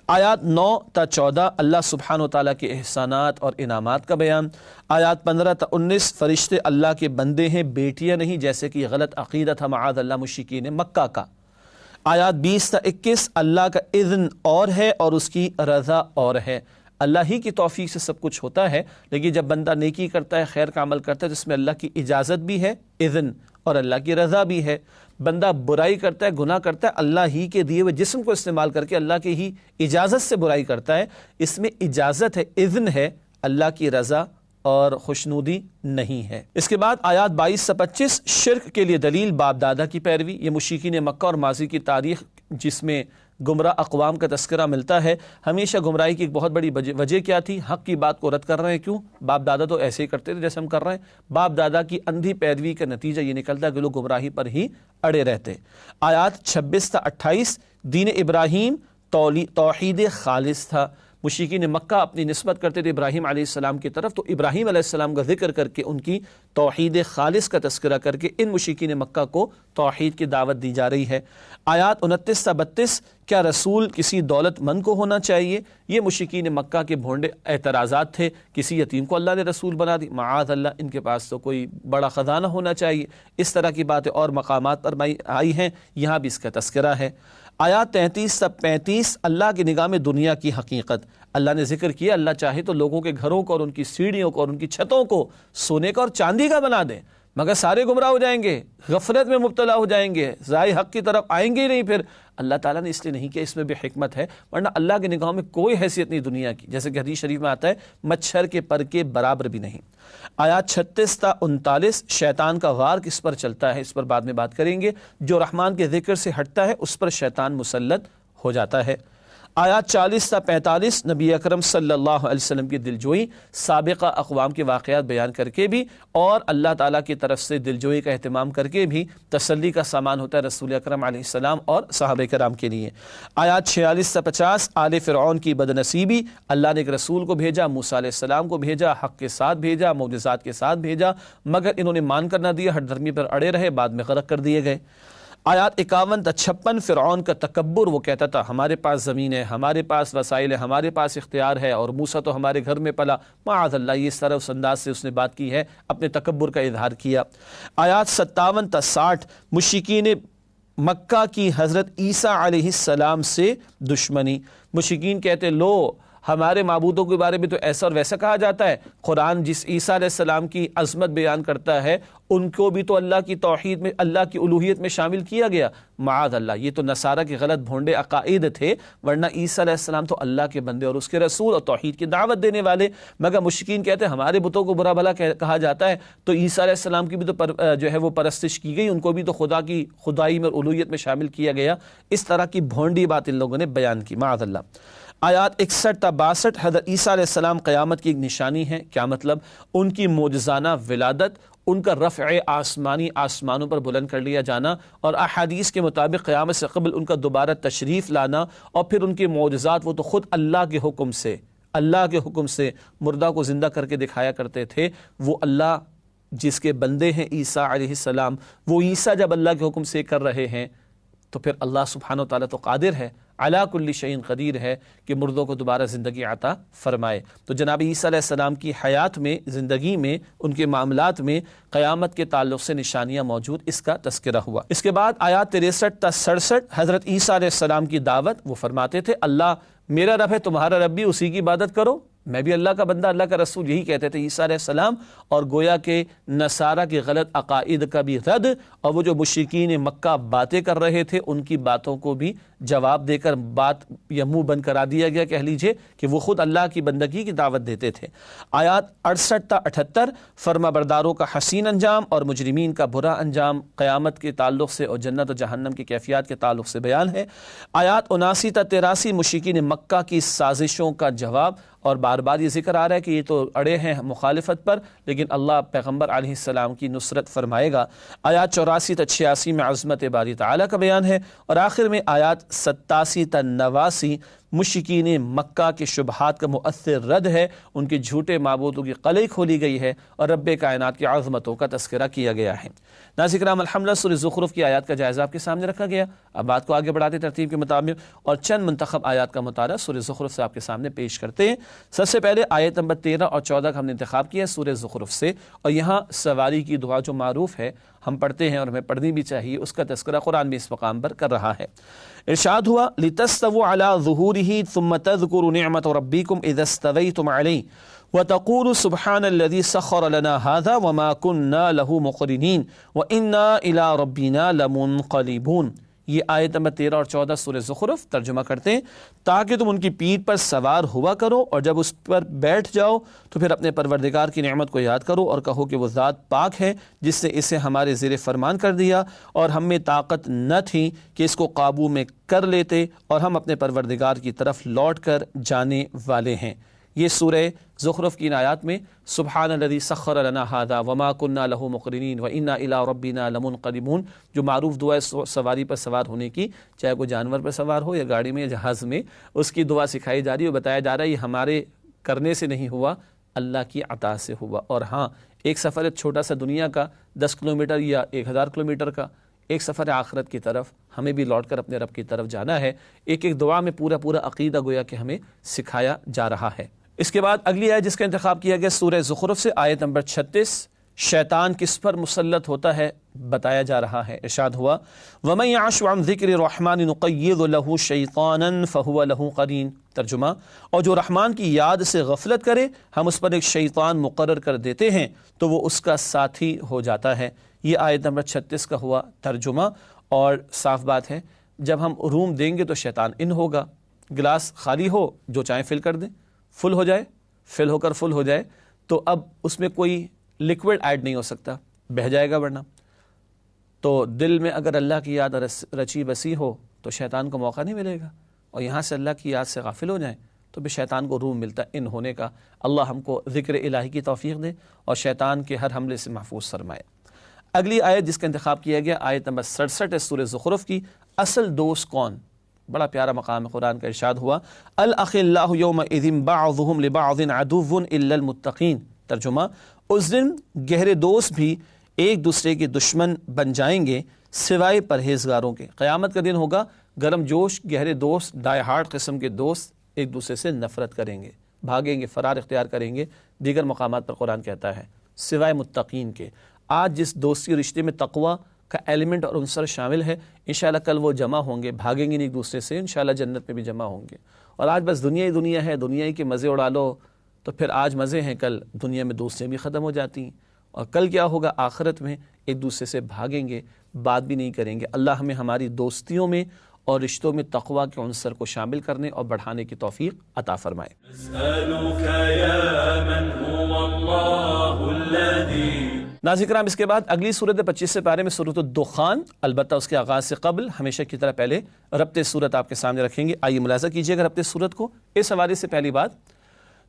آیات 9 تا 14 اللہ سبحانہ و تعالیٰ کے احسانات اور انعامات کا بیان۔ آیات 15 تا 19 فرشتے اللہ کے بندے ہیں، بیٹیاں نہیں، جیسے کہ غلط عقیدہ تھا معاذ اللہ مشرکین مکہ کا۔ آیات 20 تا 21 اللہ کا اذن اور ہے اور اس کی رضا اور ہے، اللہ ہی کی توفیق سے سب کچھ ہوتا ہے، لیکن جب بندہ نیکی کرتا ہے، خیر کا عمل کرتا ہے، تو اس میں اللہ کی اجازت بھی ہے، اذن، اور اللہ کی رضا بھی ہے۔ بندہ برائی کرتا ہے، گناہ کرتا ہے، اللہ ہی کے دیے ہوئے جسم کو استعمال کر کے اللہ کی ہی اجازت سے برائی کرتا ہے، اس میں اجازت ہے، اذن ہے، اللہ کی رضا اور خوشنودی نہیں ہے۔ اس کے بعد آیات 22 سے 25 شرک کے لیے دلیل، باپ دادا کی پیروی، یہ مشرکین مکہ اور ماضی کی تاریخ جس میں گمراہ اقوام کا تذکرہ ملتا ہے۔ ہمیشہ گمراہی کی ایک بہت بڑی وجہ کیا تھی؟ حق کی بات کو رد کر رہے ہیں، کیوں؟ باپ دادا تو ایسے ہی کرتے تھے جیسے ہم کر رہے ہیں، باپ دادا کی اندھی پیروی کا نتیجہ یہ نکلتا ہے کہ لوگ گمراہی پر ہی اڑے رہتے۔ آیات 26 تا 28 دین ابراہیم توحید خالص تھا، مشرکین مکہ اپنی نسبت کرتے تھے ابراہیم علیہ السلام کی طرف، تو ابراہیم علیہ السلام کا ذکر کر کے ان کی توحید خالص کا تذکرہ کر کے ان مشرکین مکہ کو توحید کی دعوت دی جا رہی ہے۔ آیات 29 تا 32 کیا رسول کسی دولت مند کو ہونا چاہیے؟ یہ مشرکین مکہ کے بھونڈے اعتراضات تھے، کسی یتیم کو اللہ نے رسول بنا دی، معاذ اللہ، ان کے پاس تو کوئی بڑا خزانہ ہونا چاہیے، اس طرح کی باتیں اور مقامات پر آئی ہیں، یہاں بھی اس کا تذکرہ ہے۔ آیات 33 تا 35 اللہ کی نگاہ میں دنیا کی حقیقت، اللہ نے ذکر کیا اللہ چاہے تو لوگوں کے گھروں کو اور ان کی سیڑھیوں کو اور ان کی چھتوں کو سونے کا اور چاندی کا بنا دیں، مگر سارے گمراہ ہو جائیں گے، غفلت میں مبتلا ہو جائیں گے، ذائع حق کی طرف آئیں گے ہی نہیں۔ پھر اللہ تعالیٰ نے اس لیے نہیں کیا، اس میں بھی حکمت ہے، ورنہ اللہ کی نگاہوں میں کوئی حیثیت نہیں دنیا کی، جیسے کہ حدیث شریف میں آتا ہے مچھر کے پر کے برابر بھی نہیں۔ آیات 36 تا 39 شیطان کا وار کس پر چلتا ہے، اس پر بعد میں بات کریں گے، جو رحمان کے ذکر سے ہٹتا ہے اس پر شیطان مسلط ہو جاتا ہے۔ آیات 40 تا 45 نبی اکرم صلی اللہ علیہ وسلم کی دلجوئی سابقہ اقوام کے واقعات بیان کر کے بھی اور اللہ تعالیٰ کی طرف سے دلجوئی کا اہتمام کر کے بھی تسلی کا سامان ہوتا ہے رسول اکرم علیہ السلام اور صحابہ کرام کے لیے۔ آیات 46 تا 50 آل فرعون کی بدنصیبی، اللہ نے ایک رسول کو بھیجا، موسیٰ علیہ السلام کو بھیجا، حق کے ساتھ بھیجا، معجزات کے ساتھ بھیجا، مگر انہوں نے مان کر نہ دیا، ہٹ دھرمی پر اڑے رہے، بعد میں غرق کر دیے گئے۔ آیات 51 تا 56 فرعون کا تکبر، وہ کہتا تھا ہمارے پاس زمین ہے، ہمارے پاس وسائل ہے، ہمارے پاس اختیار ہے، اور موسیٰ تو ہمارے گھر میں پلا، معاذ اللہ، یہ اس طرح اس انداز سے اس نے بات کی ہے، اپنے تکبر کا اظہار کیا۔ آیات 57 تا 60 مشرکین مکہ کی حضرت عیسیٰ علیہ السلام سے دشمنی، مشرکین کہتے لو ہمارے معبودوں کے بارے میں تو ایسا اور ویسا کہا جاتا ہے، قرآن جس عیسیٰ علیہ السلام کی عظمت بیان کرتا ہے ان کو بھی تو اللہ کی توحید میں، اللہ کی الوہیت میں شامل کیا گیا، معاذ اللہ، یہ تو نصارہ کے غلط بھونڈے عقائد تھے، ورنہ عیسیٰ علیہ السلام تو اللہ کے بندے اور اس کے رسول اور توحید کی دعوت دینے والے، مگر مشرکین کہتے ہیں ہمارے بتوں کو برا بھلا کہا جاتا ہے، تو عیسیٰ علیہ السلام کی بھی تو جو ہے وہ پرستش کی گئی، ان کو بھی تو خدا کی خدائی میں اور الوہیت میں شامل کیا گیا، اس طرح کی بھونڈی بات ان لوگوں نے بیان کی، معاذ اللہ۔ آیات 61 تا 62 حضرت عیسیٰ علیہ السلام قیامت کی ایک نشانی ہے، کیا مطلب؟ ان کی معجزانہ ولادت، ان کا رفع آسمانی آسمانوں پر بلند کر لیا جانا، اور احادیث کے مطابق قیامت سے قبل ان کا دوبارہ تشریف لانا، اور پھر ان کے معجزات وہ تو خود اللہ کے حکم سے مردہ کو زندہ کر کے دکھایا کرتے تھے، وہ اللہ جس کے بندے ہیں عیسیٰ علیہ السلام، وہ عیسیٰ جب اللہ کے حکم سے کر رہے ہیں تو پھر اللہ سبحانہ وتعالیٰ تو قادر ہے، علی کل شیء قدیر ہے کہ مردوں کو دوبارہ زندگی عطا فرمائے۔ تو جناب عیسیٰ علیہ السلام کی حیات میں، زندگی میں، ان کے معاملات میں قیامت کے تعلق سے نشانیاں موجود، اس کا تذکرہ ہوا۔ اس کے بعد آیات 63 تا 67 حضرت عیسیٰ علیہ السلام کی دعوت، وہ فرماتے تھے اللہ میرا رب ہے، تمہارا رب بھی، اسی کی عبادت کرو، میں بھی اللہ کا بندہ، اللہ کا رسول، یہی کہتے تھے عیسیٰ علیہ السلام، اور گویا کہ نصارہ کے غلط عقائد کا بھی رد، اور وہ جو مشرکین مکہ باتیں کر رہے تھے ان کی باتوں کو بھی جواب دے کر بات یا منہ بند کرا دیا گیا، کہہ لیجئے کہ وہ خود اللہ کی بندگی کی دعوت دیتے تھے۔ آیات 68 تا 78 فرما برداروں کا حسین انجام اور مجرمین کا برا انجام قیامت کے تعلق سے اور جنت و جہنم کی کیفیات کے تعلق سے بیان ہے۔ آیات 79 تا 83 مشرکین مکہ کی سازشوں کا جواب، اور بار بار یہ ذکر آ رہا ہے کہ یہ تو اڑے ہیں مخالفت پر، لیکن اللہ پیغمبر علیہ السلام کی نصرت فرمائے گا۔ آیات 84 تا 86 میں عظمت باری تعالیٰ کا بیان ہے، اور آخر میں آیات 87 تا 89 مشرکین مکہ کے شبہات کا مؤثر رد ہے، ان کے جھوٹے معبودوں کی قلعیں کھولی گئی ہے، اور رب کائنات کی عظمتوں کا تذکرہ کیا گیا ہے۔ ناظرین کرام، الحمدللہ سورہ زخرف کی آیات کا جائزہ آپ کے سامنے رکھا گیا۔ اب بات کو آگے بڑھاتے ترتیب کے مطابق اور چند منتخب آیات کا مطالعہ سورہ زخرف سے آپ کے سامنے پیش کرتے ہیں۔ سب سے پہلے آیت نمبر 13 اور 14 کا ہم نے انتخاب کیا سورہ زخرف سے، اور یہاں سواری کی دعا جو معروف ہے ہم پڑھتے ہیں اور ہمیں پڑھنی بھی چاہیے، اس کا تذکرہ قرآن بھی اس مقام پر کر رہا ہے۔ ارشاد ہوا لِتَسْتَوُوا عَلَى ظُهُورِهِ ثُمَّ تَذْكُرُوا نِعْمَةَ رَبِّكُمْ إِذَا اسْتَوَيْتُمْ عَلَيْهِ وَتَقُولُوا سُبْحَانَ الَّذِي سَخَّرَ لَنَا هَذَا وَمَا كُنَّا لَهُ مُقْرِنِينَ وَإِنَّا إِلَىٰ رَبِّنَا لَمُنقَلِبُونَ۔ یہ آیت نمبر 13 اور 14 سورہ زخرف ترجمہ کرتے ہیں، تاکہ تم ان کی پیٹھ پر سوار ہوا کرو، اور جب اس پر بیٹھ جاؤ تو پھر اپنے پروردگار کی نعمت کو یاد کرو اور کہو کہ وہ ذات پاک ہے جس نے اسے ہمارے زیر فرمان کر دیا، اور ہم میں طاقت نہ تھی کہ اس کو قابو میں کر لیتے، اور ہم اپنے پروردگار کی طرف لوٹ کر جانے والے ہیں۔ یہ سورہ زخرف کی ان آیات میں سبحان الذی سخر لنا ھذا وما كنا له مقرنین وانا الی ربنا لمنقلبون، جو معروف دعا ہے سواری پر سوار ہونے کی، چاہے کوئی جانور پر سوار ہو یا گاڑی میں یا جہاز میں، اس کی دعا سکھائی جا رہی ہے، بتایا جا رہا ہے یہ ہمارے کرنے سے نہیں ہوا، اللہ کی عطا سے ہوا۔ اور ہاں، ایک سفر ہے چھوٹا سا دنیا کا 10 کلومیٹر یا 1000 کلومیٹر کا، ایک سفر آخرت کی طرف، ہمیں بھی لوٹ کر اپنے رب کی طرف جانا ہے۔ ایک ایک دعا میں پورا پورا عقیدہ گویا کہ ہمیں سکھایا جا رہا ہے۔ اس کے بعد اگلی آیت جس کا انتخاب کیا گیا سورہ زخرف سے، آیت نمبر 36، شیطان کس پر مسلط ہوتا ہے بتایا جا رہا ہے۔ ارشاد ہوا وَمَن يَعْشُ عَن ذِكْرِ الرَّحْمَنِ نُقَيِّضْ لَهُ شَيْطَانًا فَهُوَ لَهُ قَرِينٌ۔ ترجمہ، اور جو رحمان کی یاد سے غفلت کرے ہم اس پر ایک شیطان مقرر کر دیتے ہیں تو وہ اس کا ساتھی ہو جاتا ہے۔ یہ آیت نمبر 36 کا ہوا ترجمہ، اور صاف بات ہے جب ہم روم دیں گے تو شیطان ان ہوگا، گلاس خالی ہو جو چاہیں فل کر دیں، فل ہو جائے، فل ہو کر فل ہو جائے تو اب اس میں کوئی لکوڈ ایڈ نہیں ہو سکتا، بہہ جائے گا ورنہ۔ تو دل میں اگر اللہ کی یاد رچی بسی ہو تو شیطان کو موقع نہیں ملے گا، اور یہاں سے اللہ کی یاد سے غافل ہو جائیں تو بھی شیطان کو روم ملتا ہے ان ہونے کا۔ اللہ ہم کو ذکر الہی کی توفیق دے اور شیطان کے ہر حملے سے محفوظ فرمائے۔ اگلی آیت جس کا انتخاب کیا گیا آیت نمبر 67 ہے سورہ زخرف کی، اصل دوست کون؟ بڑا پیارا مقام ہے، قرآن کا ارشاد ہوا الاخلاء یومئذ بعضهم لبعض عدو الا المتقین۔ ترجمہ، اس دن گہرے دوست بھی ایک دوسرے کے دشمن بن جائیں گے سوائے پرہیزگاروں کے۔ قیامت کا دن ہوگا، گرم جوش گہرے دوست، ڈائی ہارڈ قسم کے دوست ایک دوسرے سے نفرت کریں گے، بھاگیں گے، فرار اختیار کریں گے۔ دیگر مقامات پر قرآن کہتا ہے سوائے متقین کے۔ آج جس دوستی رشتے میں تقوی کا ایلیمنٹ اور عنصر شامل ہے، انشاءاللہ کل وہ جمع ہوں گے، بھاگیں گے نہیں ایک دوسرے سے، انشاءاللہ جنت میں بھی جمع ہوں گے۔ اور آج بس دنیا ہی دنیا ہے، دنیا ہی کے مزے اڑا لو، تو پھر آج مزے ہیں، کل دنیا میں دوستیاں بھی ختم ہو جاتی ہیں، اور کل کیا ہوگا؟ آخرت میں ایک دوسرے سے بھاگیں گے، بات بھی نہیں کریں گے۔ اللہ ہمیں ہماری دوستیوں میں اور رشتوں میں تقوی کے عنصر کو شامل کرنے اور بڑھانے کی توفیق عطا فرمائے۔ أسألك يا من هو الله الذي۔ ناظرین کرام، اس کے بعد اگلی صورت 25 پارے میں سورۃ الدخان، البتہ اس کے آغاز سے قبل ہمیشہ کی طرح پہلے ربط صورت آپ کے سامنے رکھیں گے۔ آئیے ملاحظہ کیجیے گا ربط صورت کو۔ اس حوالے سے پہلی بات،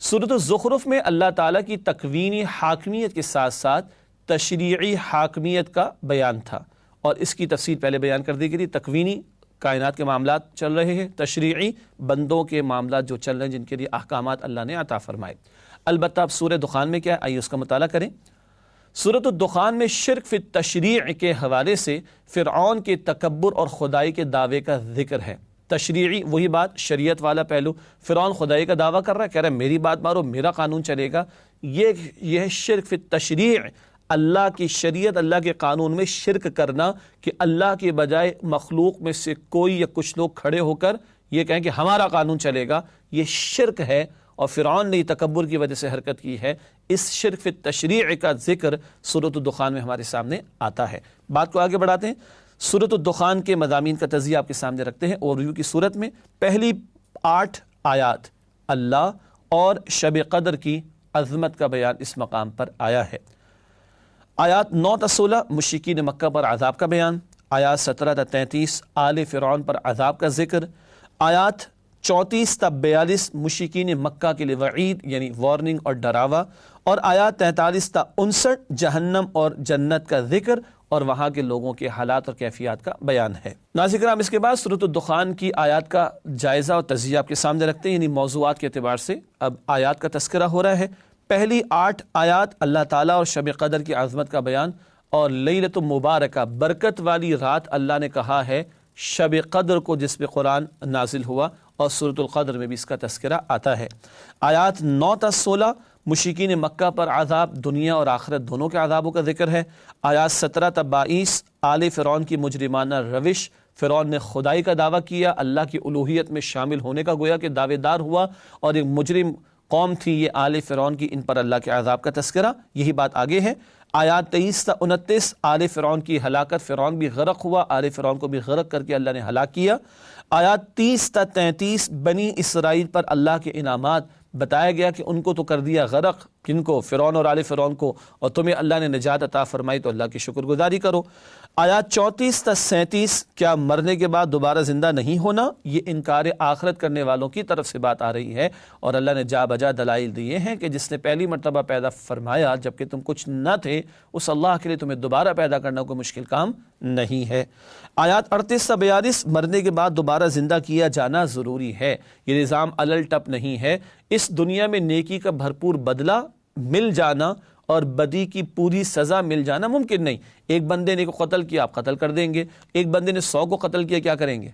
سورۃ الزخرف میں اللہ تعالیٰ کی تکوینی حاکمیت کے ساتھ ساتھ تشریعی حاکمیت کا بیان تھا، اور اس کی تفصیل پہلے بیان کر دی گئی تھی۔ تکوینی کائنات کے معاملات چل رہے ہیں، تشریعی بندوں کے معاملات جو چل رہے ہیں جن کے لیے احکامات اللہ نے عطا فرمائے۔ البتہ اب سورہ دخان میں کیا ہے، آئیے اس کا مطالعہ کریں۔ سورۃ الدخان میں شرک فی التشریع کے حوالے سے فرعون کے تکبر اور خدائی کے دعوے کا ذکر ہے۔ تشریعی وہی بات، شریعت والا پہلو، فرعون خدائی کا دعویٰ کر رہا ہے، کہہ رہا ہے میری بات مارو، میرا قانون چلے گا۔ یہ شرک فی التشریع، اللہ کی شریعت، اللہ کے قانون میں شرک کرنا، کہ اللہ کے بجائے مخلوق میں سے کوئی یا کچھ لوگ کھڑے ہو کر یہ کہیں کہ ہمارا قانون چلے گا، یہ شرک ہے، اور فرعون نے تکبر کی وجہ سے حرکت کی ہے۔ اس شرک فی التشریع کا ذکر سورۃ الدخان میں ہمارے سامنے آتا ہے۔ بات کو آگے بڑھاتے ہیں، سورۃ الدخان کے مضامین کا تجزیہ آپ کے سامنے رکھتے ہیں۔ اوورویو کی صورت میں پہلی 8 آیات اللہ اور شب قدر کی عظمت کا بیان اس مقام پر آیا ہے۔ آیات 9 تا 16 مشرکین مکہ پر عذاب کا بیان، آیات 17 تا 33 آل فرعون پر عذاب کا ذکر، آیات 34 تا 42 مشرکین مکہ کے لیے وعید یعنی وارننگ اور ڈراوا، اور آیات 43 تا 59 جہنم اور جنت کا ذکر اور وہاں کے لوگوں کے حالات اور کیفیات کا بیان ہے۔ ناظرین کرام، اس کے بعد سورۃ الدخان کی آیات کا جائزہ اور تجزیہ آپ کے سامنے رکھتے ہیں، یعنی موضوعات کے اعتبار سے اب آیات کا تذکرہ ہو رہا ہے۔ پہلی 8 آیات اللہ تعالیٰ اور شب قدر کی عظمت کا بیان، اور لیلۃ مبارکہ برکت والی رات اللہ نے کہا ہے شب قدر کو جس پہ قرآن نازل ہوا، اور سورۃ القدر میں بھی اس کا تذکرہ آتا ہے۔ آیات 9 تا 16 مشرکین مکہ پر عذاب، دنیا اور آخرت دونوں کے عذابوں کا ذکر ہے۔ آیات 17 تا 22 آل فرعون کی مجرمانہ روش، فرعون نے خدائی کا دعویٰ کیا، اللہ کی الوہیت میں شامل ہونے کا گویا کہ دعوے دار ہوا، اور ایک مجرم قوم تھی یہ آل فرعون کی، ان پر اللہ کے عذاب کا تذکرہ، یہی بات آگے ہے۔ آیات 23 تا 29 آل فرعون کی ہلاکت، فرعون بھی غرق ہوا، آل فرعون کو بھی غرق کر کے اللہ نے ہلاک کیا۔ آیات 30 تا 33 بنی اسرائیل پر اللہ کے انعامات، بتایا گیا کہ ان کو تو کر دیا غرق، کن کو؟ فرعون اور آل فرعون کو، اور تمہیں اللہ نے نجات عطا فرمائی تو اللہ کی شکر گزاری کرو۔ آیات 34 تا 37 کیا مرنے کے بعد دوبارہ زندہ نہیں ہونا؟ یہ انکار آخرت کرنے والوں کی طرف سے بات آ رہی ہے، اور اللہ نے جا بجا دلائل دیے ہیں کہ جس نے پہلی مرتبہ پیدا فرمایا جبکہ تم کچھ نہ تھے، اس اللہ کے لیے تمہیں دوبارہ پیدا کرنا کوئی مشکل کام نہیں ہے۔ آیات 38 تا 42 مرنے کے بعد دوبارہ زندہ کیا جانا ضروری ہے، یہ نظام الل ٹپ نہیں ہے۔ اس دنیا میں نیکی کا بھرپور بدلہ مل جانا اور بدی کی پوری سزا مل جانا ممکن نہیں۔ ایک بندے نے کو قتل کیا، آپ قتل کر دیں گے، ایک بندے نے 100 کو قتل کیا، کیا کریں گے؟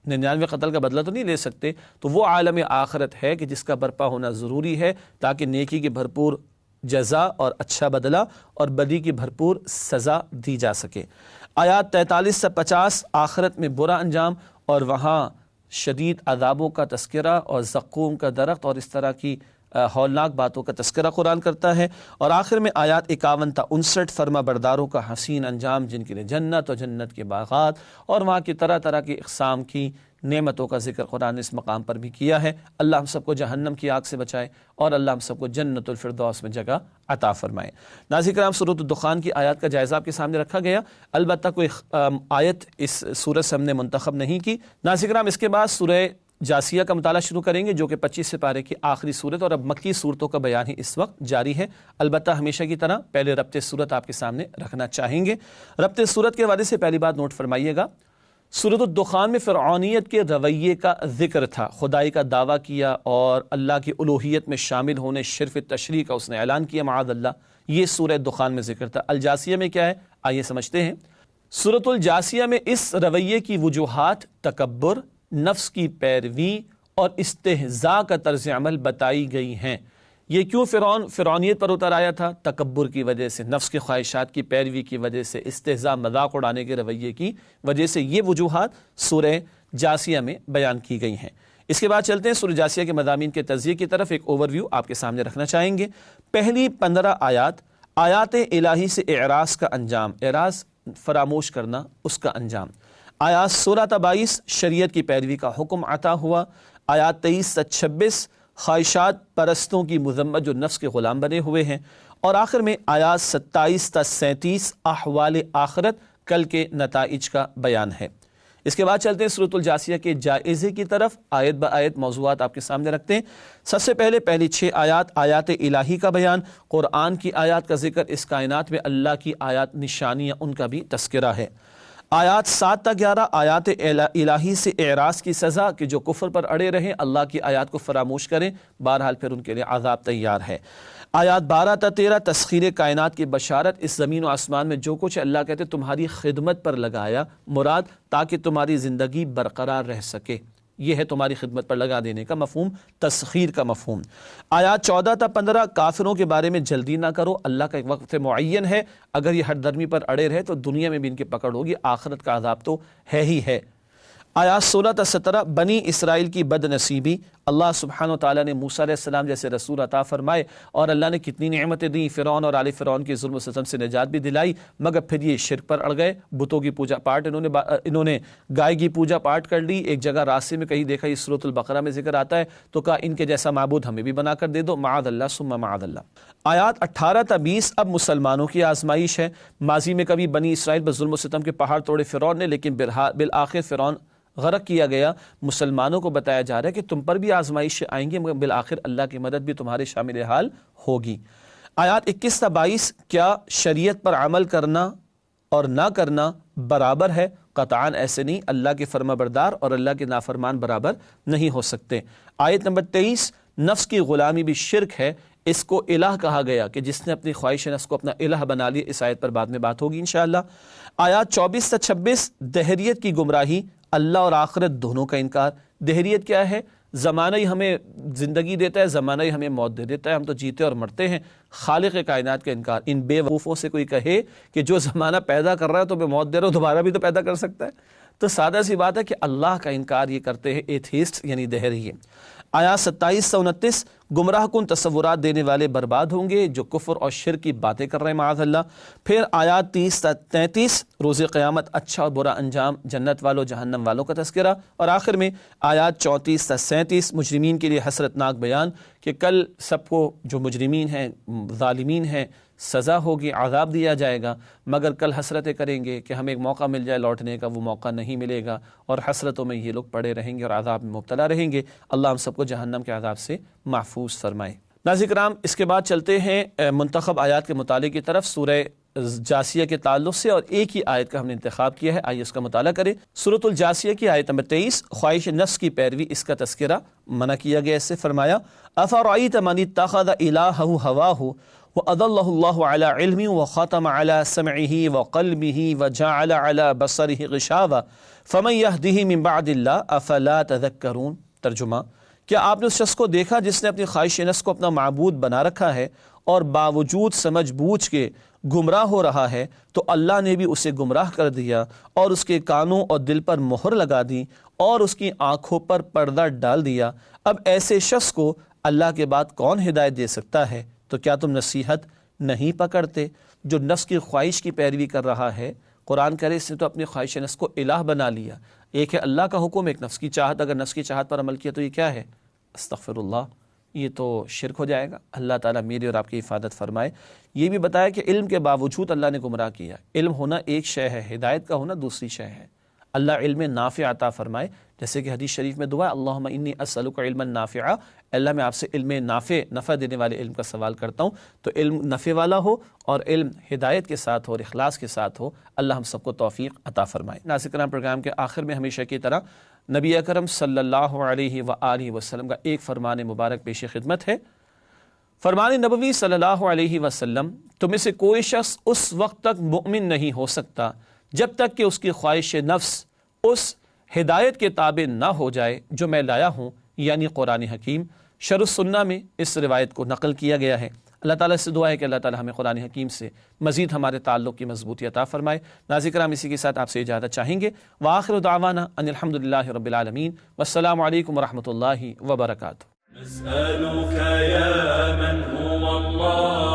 99 قتل کا بدلہ تو نہیں لے سکتے۔ تو وہ عالم آخرت ہے کہ جس کا برپا ہونا ضروری ہے، تاکہ نیکی کی بھرپور جزا اور اچھا بدلہ اور بدی کی بھرپور سزا دی جا سکے۔ آیات 43 سے 50 آخرت میں برا انجام اور وہاں شدید عذابوں کا تذکرہ اور زقوم کا درخت اور اس طرح کی ہولناک باتوں کا تذکرہ قرآن کرتا ہے۔ اور آخر میں آیات 51 تا 59 فرما برداروں کا حسین انجام، جن کے لیے جنت اور جنت کے باغات اور وہاں کی طرح طرح کی اقسام کی نعمتوں کا ذکر قرآن نے اس مقام پر بھی کیا ہے۔ اللہ ہم سب کو جہنم کی آگ سے بچائے اور اللہ ہم سب کو جنت الفردوس میں جگہ عطا فرمائے۔ ناظرین کرام، سورۃ الدخان کی آیات کا جائزہ آپ کے سامنے رکھا گیا، البتہ کوئی آیت اس سورہ سے ہم نے منتخب نہیں کی۔ ناظرین کرام، اس کے بعد سورہ جاسیہ کا مطالعہ شروع کریں گے جو کہ 25 سپارے کی آخری صورت اور اب مکی صورتوں کا بیان ہی اس وقت جاری ہے۔ البتہ ہمیشہ کی طرح پہلے ربط صورت آپ کے سامنے رکھنا چاہیں گے۔ ربط صورت کے حوالے سے پہلی بات نوٹ فرمائیے گا، سورۃ الدخان میں فرعونیت کے رویے کا ذکر تھا، خدائی کا دعویٰ کیا اور اللہ کی الوہیت میں شامل ہونے، شرف تشریع کا اس نے اعلان کیا معاذ اللہ، یہ سورہ دخان میں ذکر تھا۔ الجاسیہ میں کیا ہے آئیے سمجھتے ہیں۔ سورۃ الجاسیہ میں اس رویے کی وجوہات تکبر، نفس کی پیروی اور استہزاء کا طرز عمل بتائی گئی ہیں۔ یہ کیوں فرعونیت پر اتر آیا تھا؟ تکبر کی وجہ سے، نفس کی خواہشات کی پیروی کی وجہ سے، استہزاء مذاق اڑانے کے رویے کی وجہ سے، یہ وجوہات سورہ جاسیہ میں بیان کی گئی ہیں۔ اس کے بعد چلتے ہیں سورہ جاسیہ کے مضامین کے تجزیے کی طرف، ایک اوور ویو آپ کے سامنے رکھنا چاہیں گے۔ پہلی 15 آیات الہی سے اعراض کا انجام، اعراض فراموش کرنا، اس کا انجام۔ آیات 16 تا 22 شریعت کی پیروی کا حکم عطا ہوا۔ آیات 23 تا 26 خواہشات پرستوں کی مذمت جو نفس کے غلام بنے ہوئے ہیں، اور آخر میں آیات 27 تا 37 احوال آخرت، کل کے نتائج کا بیان ہے۔ اس کے بعد چلتے ہیں سورۃ الجاسیہ کے جائزے کی طرف، آیت با آیت موضوعات آپ کے سامنے رکھتے ہیں۔ سب سے پہلے پہلی 6 آیات الہی کا بیان، قرآن کی آیات کا ذکر، اس کائنات میں اللہ کی آیات نشانیاں ان کا بھی تذکرہ ہے۔ آیات 7 تا 11 آیات الہی سے اعراض کی سزا کہ جو کفر پر اڑے رہیں، اللہ کی آیات کو فراموش کریں، بہرحال پھر ان کے لیے عذاب تیار ہے۔ آیات 12 تا 13 تسخیر کائنات کی بشارت، اس زمین و آسمان میں جو کچھ اللہ کہتے تمہاری خدمت پر لگایا، مراد تاکہ تمہاری زندگی برقرار رہ سکے، یہ ہے تمہاری خدمت پر لگا دینے کا مفہوم، تسخیر کا مفہوم۔ آیات 14 تا 15 کافروں کے بارے میں جلدی نہ کرو، اللہ کا ایک وقت معین ہے، اگر یہ ہر درمی پر اڑے رہے تو دنیا میں بھی ان کی پکڑ ہوگی، آخرت کا عذاب تو ہے ہی ہے۔ آیات 16 تا 17 بنی اسرائیل کی بد نصیبی، اللہ سبحانہ وتعالیٰ نے موسیٰ علیہ السلام جیسے رسول عطا فرمائے اور اللہ نے کتنی نعمتیں دیں، فرعون اور آل فرعون کے ظلم و ستم سے نجات بھی دلائی، مگر پھر یہ شرک پر اڑ گئے، بتوں کی پوجا پاٹ انہوں نے گائے کی پوجا پاٹ کر لی۔ ایک جگہ راستے میں کہیں دیکھا، یہ سورۃ البقرہ میں ذکر آتا ہے، تو کہا ان کے جیسا معبود ہمیں بھی بنا کر دے دو، معاذ اللہ ثم معاذ اللہ۔ آیات 18 تا 20 اب مسلمانوں کی آزمائش ہے۔ ماضی میں کبھی بنی اسرائیل پر ظلم و ستم کے پہاڑ توڑے فرعون نے، لیکن بالآخر فرعون غرق کیا گیا۔ مسلمانوں کو بتایا جا رہا ہے کہ تم پر بھی آزمائش آئیں گے، مگر بالآخر اللہ کی مدد بھی تمہارے شامل حال ہوگی۔ آیات 21 تا 22 کیا شریعت پر عمل کرنا اور نہ کرنا برابر ہے؟ قطعاً ایسے نہیں، اللہ کے فرما بردار اور اللہ کے نافرمان برابر نہیں ہو سکتے۔ آیت نمبر 23 نفس کی غلامی بھی شرک ہے، اس کو الہ کہا گیا کہ جس نے اپنی خواہش نفس کو اپنا الہ بنا لیا، اس آیت پر بعد میں بات ہوگی انشاءاللہ۔ آیات 24 تا 26 دہریت کی گمراہی، اللہ اور آخرت دونوں کا انکار۔ دہریت کیا ہے؟ زمانہ ہی ہمیں زندگی دیتا ہے، زمانہ ہی ہمیں موت دے دیتا ہے، ہم تو جیتے اور مرتے ہیں۔ خالق کائنات کا انکار۔ ان بے وقوفوں سے کوئی کہے کہ جو زمانہ پیدا کر رہا ہے تو میں موت دے رہا ہوں، دوبارہ بھی تو پیدا کر سکتا ہے، تو سادہ سی بات ہے کہ اللہ کا انکار یہ کرتے ہیں ایتھیسٹ یعنی دہریے۔ آیات 27 تا 29 گمراہ کن تصورات دینے والے برباد ہوں گے جو کفر اور شرک کی باتیں کر رہے ہیں معاذ اللہ۔ پھر آیات 30 تا 33 روز قیامت اچھا اور برا انجام، جنت والوں جہنم والوں کا تذکرہ، اور آخر میں آیات 34 تا 37 مجرمین کے لیے حسرتناک بیان کہ کل سب کو جو مجرمین ہیں ظالمین ہیں سزا ہوگی، عذاب دیا جائے گا، مگر کل حسرتیں کریں گے کہ ہمیں ایک موقع مل جائے لوٹنے کا، وہ موقع نہیں ملے گا، اور حسرتوں میں یہ لوگ پڑے رہیں گے اور عذاب میں مبتلا رہیں گے۔ اللہ ہم سب کو جہنم کے عذاب سے محفوظ فرمائے۔ ناظرین کرام، اس کے بعد چلتے ہیں منتخب آیات کے مطالعے کی طرف سورہ جاسیہ کے تعلق سے، اور ایک ہی آیت کا ہم نے انتخاب کیا ہے، آئیے اس کا مطالعہ کریں۔ سورۃ الجاسیہ کی آیت نمبر 23 خواہش نفس کی پیروی، اس کا تذکرہ منع کیا گیا، اس سے فرمایا افرأیت من اتخذ الہہ ہواہ وَأَضَلَّهُ اللَّهُ عَلَى عِلْمٍ وَخَتَمَ عَلَى سَمْعِهِ وَقَلْبِهِ وَجَعَلَ عَلَى بَصَرِهِ غِشَاوَةً فَمَن يَهْدِهِ مِن بَعْدِ اللَّهِ أَفَلَا تَذَكَّرُونَ۔ ترجمہ، کیا آپ نے اس شخص کو دیکھا جس نے اپنی خواہش نفس کو اپنا معبود بنا رکھا ہے اور باوجود سمجھ بوجھ کے گمراہ ہو رہا ہے، تو اللہ نے بھی اسے گمراہ کر دیا اور اس کے کانوں اور دل پر مہر لگا دی اور اس کی آنکھوں پر پردہ ڈال دیا۔ اب ایسے شخص کو اللہ کے بعد کون ہدایت دے سکتا ہے؟ تو کیا تم نصیحت نہیں پکڑتے؟ جو نفس کی خواہش کی پیروی کر رہا ہے، قرآن کہہ رہے اس نے تو اپنی خواہش نفس کو الہ بنا لیا۔ ایک ہے اللہ کا حکم، ایک نفس کی چاہت، اگر نفس کی چاہت پر عمل کیا تو یہ کیا ہے؟ استغفر اللہ، یہ تو شرک ہو جائے گا۔ اللہ تعالیٰ میری اور آپ کی حفاظت فرمائے۔ یہ بھی بتایا کہ علم کے باوجود اللہ نے گمراہ کیا۔ علم ہونا ایک شے ہے، ہدایت کا ہونا دوسری شے ہے۔ اللہ علم نافع عطا فرمائے، جیسے کہ حدیث شریف میں دعا ہے اللہم انی اسألک علما نافعا، اللہ میں آپ سے علم نفع دینے والے علم کا سوال کرتا ہوں، تو علم نفع والا ہو اور علم ہدایت کے ساتھ ہو اور اخلاص کے ساتھ ہو۔ اللہ ہم سب کو توفیق عطا فرمائے۔ ناظرین کرام، پروگرام کے آخر میں ہمیشہ کی طرح نبی اکرم صلی اللہ علیہ وآلہ وسلم کا ایک فرمان مبارک پیش خدمت ہے۔ فرمان نبوی صلی اللہ علیہ وسلم، تم میں سے کوئی شخص اس وقت تک مؤمن نہیں ہو سکتا جب تک کہ اس کی خواہش نفس اس ہدایت کے تابع نہ ہو جائے جو میں لایا ہوں، یعنی قرآن حکیم۔ شرح السنہ میں اس روایت کو نقل کیا گیا ہے۔ اللہ تعالیٰ سے دعا ہے کہ اللہ تعالیٰ ہمیں قرآن حکیم سے مزید ہمارے تعلق کی مضبوطی عطا فرمائے۔ ناظرین کرام، اسی کے ساتھ آپ سے اجازت چاہیں گے۔ وآخر دعوانا ان الحمدللہ رب العالمین، والسلام علیکم ورحمۃ اللہ وبرکاتہ۔ نسألك يا من هو الله